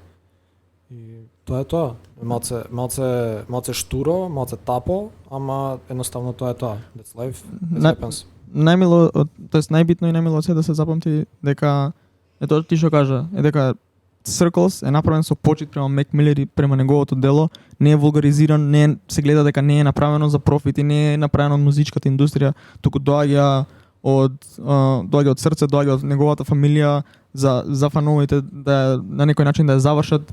И тоа е тоа. Малце штуро, малце тапо, ама едноставно тоа е тоа. That's life. That happens. Најмило, тоест најбитно и најмило се да се запамти дека ето ти што кажа, е дека Circles е направен со почит према Мек Милер и према неговото дело, не е вулгаризиран, не се гледа дека не е направено за профит и не е направено од музичката индустрија, туку доаѓа од срце, доаѓа од неговата фамилија за фановите да на некој начин да ја завршат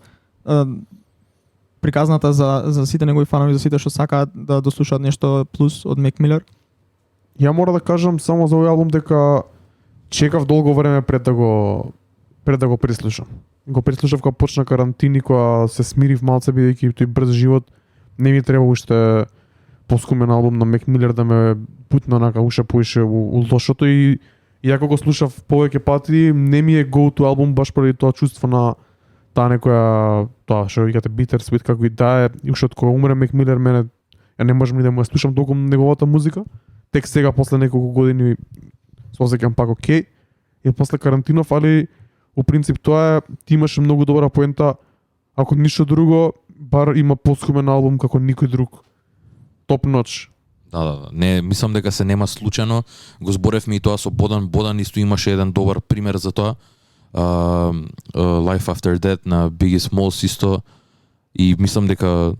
приказната за сите негови фанови, за сите што сакаат да дослушаат нешто плюс од Мек Милер. Ја мора да кажам само за овој албум дека чекав долго време пред да го преслушам. Го преслушав кога почна карантини, кога се смирив малце, бидејќи тој брз живот не ми треба уште поскумен албум на Мек Милер да ме путна онака уште поише у лошото, и ако го слушав повеќе пати, не ми е go to албум баш поради тоа чувство на таа некоја, тоа што викате bittersweet, како и да е, и уште од кога умре Мек Милер, мене ја не можам ни да му ја слушам толку неговата музика. Тек сега после неколку години се осеќам пак окей, и после карантинов, али у принцип тоа е, ти имаше многу добра поента, ако ништо друго, бар има поскумен албум како никој друг. Топ ноч. Да. Не, мислам дека се нема случајно. Го зборевме и тоа со Бодан. Бодан исто имаше еден добар пример за тоа. Life After Death на Biggie Smalls исто. И мислам дека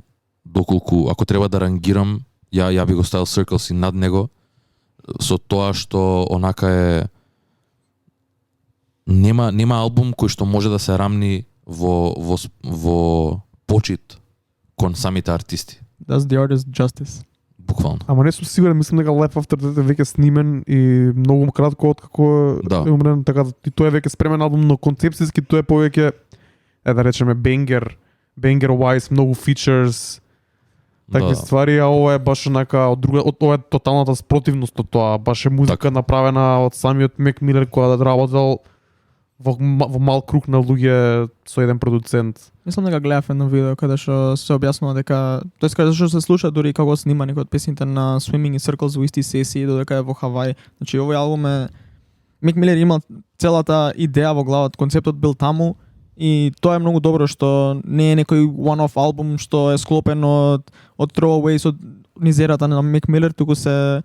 доколку, ако треба да рангирам, ја би го ставил Circles и над него, со тоа што онака е нема албум кој што може да се рамни во почит кон самите артисти. Does the artist justice. Буквално. Ама не сум сигурен, мислам дека Life After Death е веќе снимен и многу кратко откако е умрен, така да тоа е веќе спремен албум, но концепцијски тоа е повеќе, да речеме, banger wise, многу features, такви ствари, а ова е баш онака од ова е тоталната спротивност од тоа, баш е музика направена од самиот Мек Милер која да работел во мал круг на луѓе со еден продуцент. Мислам дека гледав едно видео каде што се објаснува дека, тоест каде што се слуша дури како го снима некој од песните на Swimming in Circles во исти сесии додека е во Хавај. Значи овој албум е Мек Милер имал целата идеја во главата, концептот бил таму и тоа е многу добро што не е некој one-off албум што е склопен од throwaways од низерата на Мек Милер, туку се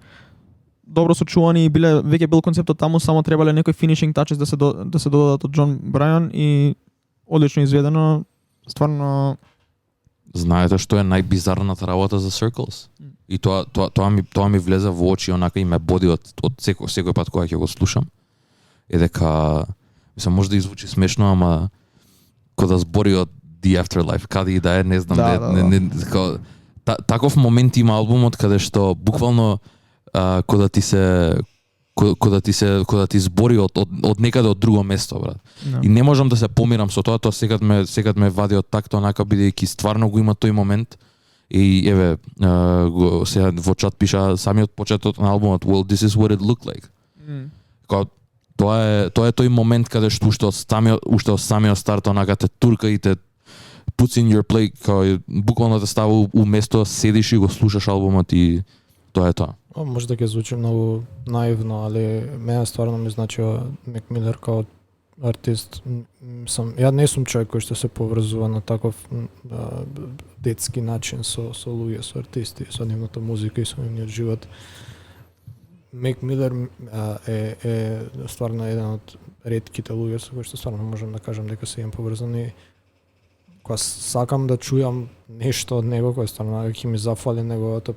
добро сочувани и веќе бил концептот таму, само требале некои finishing touches да се додадат од Џон Брајан и одлично изведено. стварно Знаете што е најбизарната работа за Circles? И тоа ми влезе во очи, онака и ме боди од секој пат кога ќе го слушам. Е дека мислам може да извучи смешно, ама кога да збори од The Afterlife, каде и да е, не знам, таков момент има албумот каде што буквално кога ти збори од некаде од друго место, брат. Да. И не можам да се помирам со тоа секад ме вади од такто онака бидејќи стварно го има тој момент. И еве сега во чат пиша самиот почеток на албумот Well, this is what it looked like. Тоа е тој момент каде што уште од самиот старт онака те турка и те puts in your play, као буквално те става у место, седиш и го слушаш албумот и тоа е тоа. Може да ќе звучи многу наивно, али мене стварно ми значува Мек Милер као артист. Ја не сум човек кој што се поврзува на таков детски начин со луѓе, со артисти, со нивната музика и со нивниот живот. Мек Милер е стварно еден од ретките луѓе со кои што стварно можам да кажам дека се имам поврзани. Кога сакам да чујам нешто од него, кој стварно ќе ми зафали неговото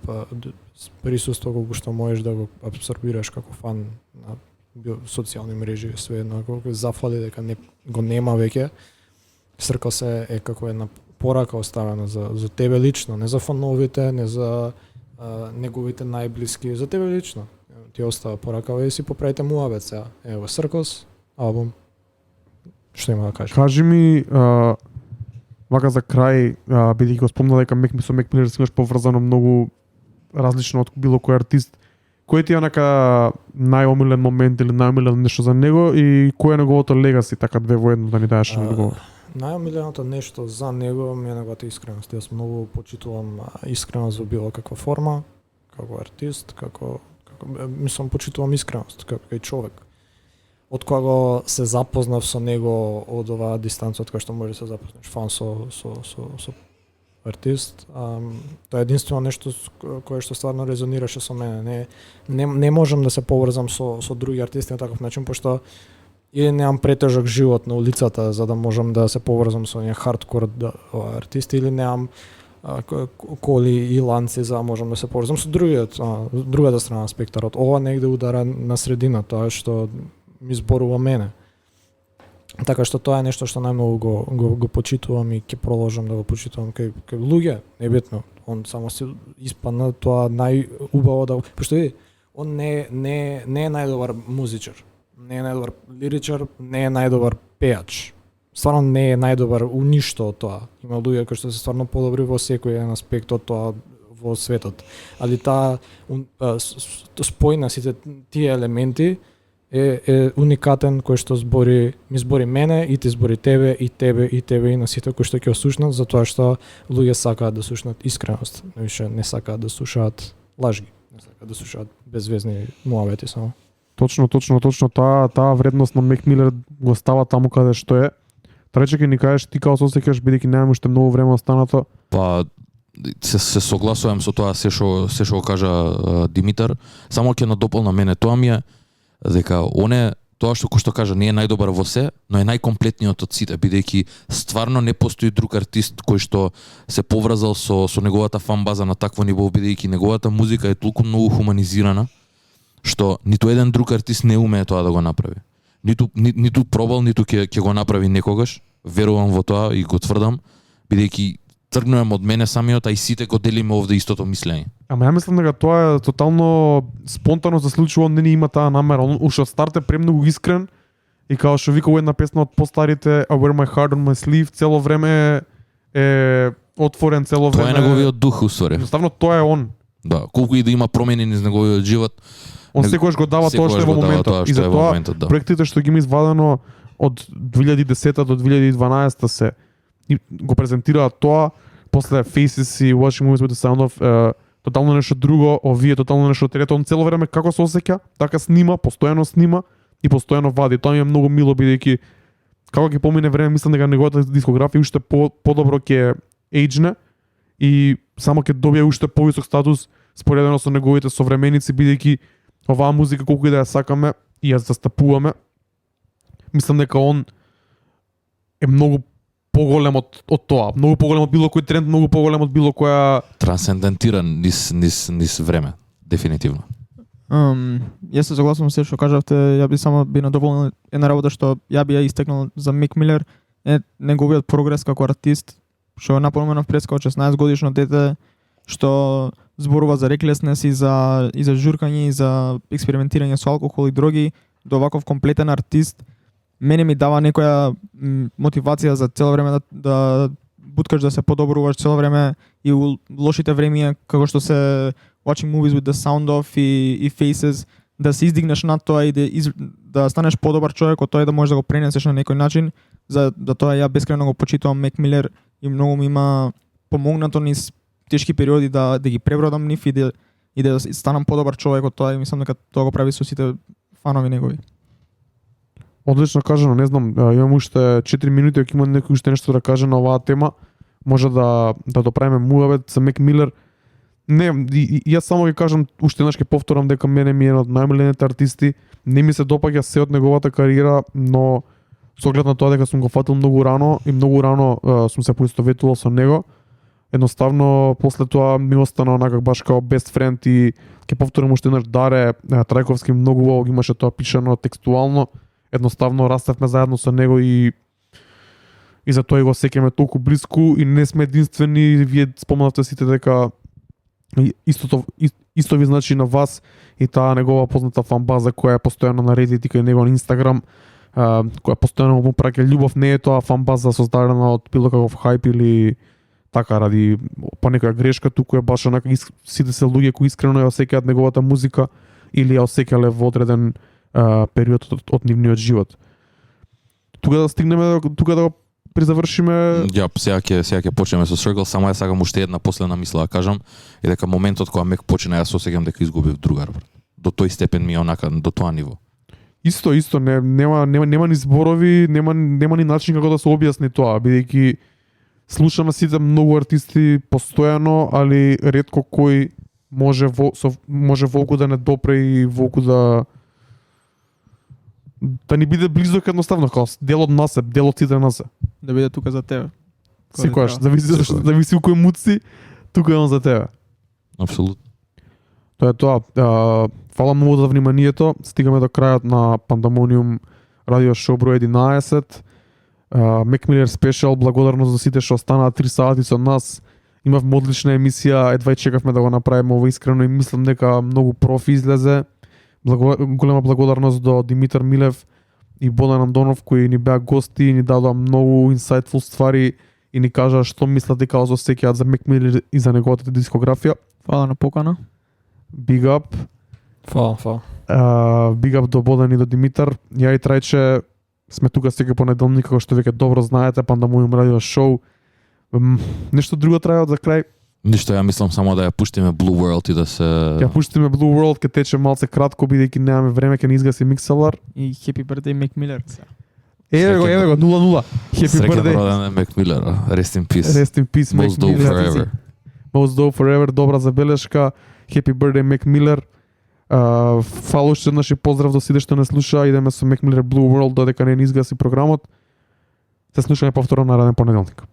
присуство, колку што можеш да го абсорбираш како фан на социјални мрежи, све едно, колку зафали дека го нема веќе. Circles е како една порака оставена за тебе лично, не за фановите, не за неговите најблиски, за тебе лично. Ти остава порака и си поправите муабет сега. Ево Circles, албум. Што има да кажеш? Кажи ми вака за крај, бидејќи го спомна дека со Мек Милер имаш поврзано многу различно од било кој артист. Кој ти е онака најомилен момент или најомилен нешто за него и кој е неговото легаси, така две во едно да ни даеш одговор? Најомиленото нешто за него ми е неговата искреност. Јас многу почитувам искреност во било каква форма, како артист, мислам почитувам искреност како и човек. Од кога се запознав со него од оваа дистанца од која што може да се запознаш фан со артист, тоа е единствено нешто кое што стварно резонираше со мене. Не можам да се поврзам со други артисти на таков начин, пошто или немам претежок живот на улицата за да можам да се поврзам со оние хардкор артисти, или немам коли и ланци за да можам да се поврзам со другата страна на спектарот. Ова негде удара на средина, тоа што ми зборува мене. Така што тоа е нешто што најмногу го почитувам и ќе продолжам да го почитувам кај луѓе, небитно. Он само се испадна тоа најубаво да, пошто он не е најдобар музичар, не е најдобар лиричар, не е најдобар пејач. Стварно не е најдобар у ништо од тоа. Има луѓе кои што се стварно подобри во секој еден аспект од тоа во светот. Али таа спојна сите тие елементи е уникатен кој што ми збори мене и ти збори тебе и на сите кои што ќе ослушнат, затоа што луѓе сакаат да слушнат искреност, више не сакаат да слушаат лажги, не сакаат да слушаат безвезни муабети само. Точно, таа вредност на Мек Милер го става таму каде што е. Трече ќе ни кажеш ти како се осеќаш бидејќи немаме уште многу време останато? Па се согласувам со тоа се што кажа Димитар, само ќе надополна мене тоа ми е дека тоа што кажа не е најдобар во се, но е најкомплетниот од сите, бидејќи стварно не постои друг артист кој што се поврзал со неговата фан база на такво ниво, бидејќи неговата музика е толку многу хуманизирана што ниту еден друг артист не умее тоа да го направи. Ниту пробал, ниту ќе го направи некогаш. Верувам во тоа и го тврдам, бидејќи тргнувам од мене самиот, а и сите го делиме овде истото мислење. Ама ја мислам дека тоа е тотално спонтано се случува, не ни има таа намера. Он уште од старт е премногу искрен и као што вика една песна од постарите I wear my heart on my sleeve, цело време е отворен, цело време. Тоа е неговиот дух уствари. Едноставно тоа е он. Да, колку и да има промени низ неговиот живот, он секогаш го дава тоа што е во моментот. И затоа проектите што ги има извадено од 2010 до 2012 се и го презентираат тоа, после Faces и Watching Movies with the Sound of тотално нешто друго, овие тотално нешто трето. Он цело време како се осеќа, така снима, постојано снима и постојано вади. Тоа ми е многу мило бидејќи како ќе помине време, мислам дека неговата дискографија уште подобро ќе ејджне и само ќе добие уште повисок статус споредено со неговите современици, бидејќи оваа музика колку и да ја сакаме и ја застапуваме, мислам дека он е многу поголем од тоа, многу поголем од било кој тренд, многу поголем од било која Трансцендентиран низ време, дефинитивно. Јас се согласувам со што кажавте, ја би само би надополнил една работа што ја би ја истекнал за Мек Милер е неговиот прогрес како артист, што напоменав пред како 16 годишно дете што зборува за реклеснес и за журкање и за експериментирање со алкохол и дроги до ваков комплетен артист. Мене ми дава некоја мотивација за цело време да буткаш да се подобруваш цело време и у лошите времиња како што се watching movies with the sound off и faces, да се издигнеш над тоа и да станеш подобар човек од тоа и да можеш да го пренесеш на некој начин. За тоа ја бескрајно го почитувам Мек Милер и многу ми има помогнато низ тешки периоди да ги пребродам нив и да станам подобар човек од тоа и мислам дека тоа го прави со сите фанови негови. Одлично кажано, не знам, имам уште 4 минути, ако има некој уште нешто да каже на оваа тема, може да доправиме муавет за Мек Милер. Не, јас само ќе кажам, уште еднаш ќе повторам дека мене ми е еден од најмилените артисти. Не ми се допаѓа се од неговата кариера, но со оглед на тоа дека сум го фатил многу рано и многу рано сум се поистоветувал со него. Едноставно после тоа ми остана онака баш као best friend и ќе повторам уште еднаш Даре Трајковски многу убаво имаше тоа пишано текстуално. Едноставно раставме заедно со него и за тоа го сеќаме толку блиску и не сме единствени. Вие спомнавте сите дека исто ви значи на вас и таа негова позната фанбаза која е постојано на Reddit и кај него на Instagram, која постојано му праќа љубов. Не е тоа фанбаза создадена од било каков хајп или така ради по некоја грешка, туку е баш онака сите се луѓе кои искрено ја осеќаат неговата музика или ја осеќале во одреден период од нивниот живот. Тука да стигнеме, тука да го призавршиме. Ја, сега ќе почнеме со Circle, само ја сакам уште една последна мисла да кажам, и дека моментот кога Мек почина јас осеќам дека изгубив другар. До тој степен ми е онака, до тоа ниво. Исто, нема ни зборови, нема ни начин како да се објасни тоа, бидејќи слушаме сите многу артисти постојано, али ретко кој може волку да не допре и волку да ни биде близок, едноставно, као дел од нас е, дел од сите нас е. Да биде тука за тебе. Секогаш, зависи у кој муд си, тука е он за тебе. Апсолутно. Тоа е тоа. Фала многу за вниманието. Стигаме до крајот на Пандамониум радио шоу број 11. Мек Милер спешал, благодарност за сите што останаа 3 сати со нас. Имавме одлична емисија, едва чекавме да го направиме ова искрено и мислам дека многу профи излезе. Голема благодарност до Димитар Милев и Бодан Андонов кои ни беа гости и ни дадоа многу инсайтфул ствари и ни кажаа што мислат и како се осеќаат за Мек Милер и за неговата дискографија. Фала на покана. Big up. Фала. Big up до Бодан и до Димитар. Ја и Трајче сме тука секој понеделник, како што веќе добро знаете, Пандамониум радио шоу. Нешто друго треба за крај? Ништо, ја мислам само да ја пуштиме Blue World и да се... Ќе пуштиме Blue World, ке тече малце кратко, бидејќи немаме време, ке не изгаси микселар. И Happy Birthday Мек Милер. Еве го, 0-0. Happy Среќен birthday. роден Мек Милер, rest in peace. Rest in peace, Мек Most dope Милер. forever. Most dope forever, добра забелешка. Happy birthday, Мек Милер. Фала уште еднаш и поздрав до сите што не слуша. Идеме со Мек Милер Blue World додека не изгаси програмот. Се слушаме повторно нареден понеделник.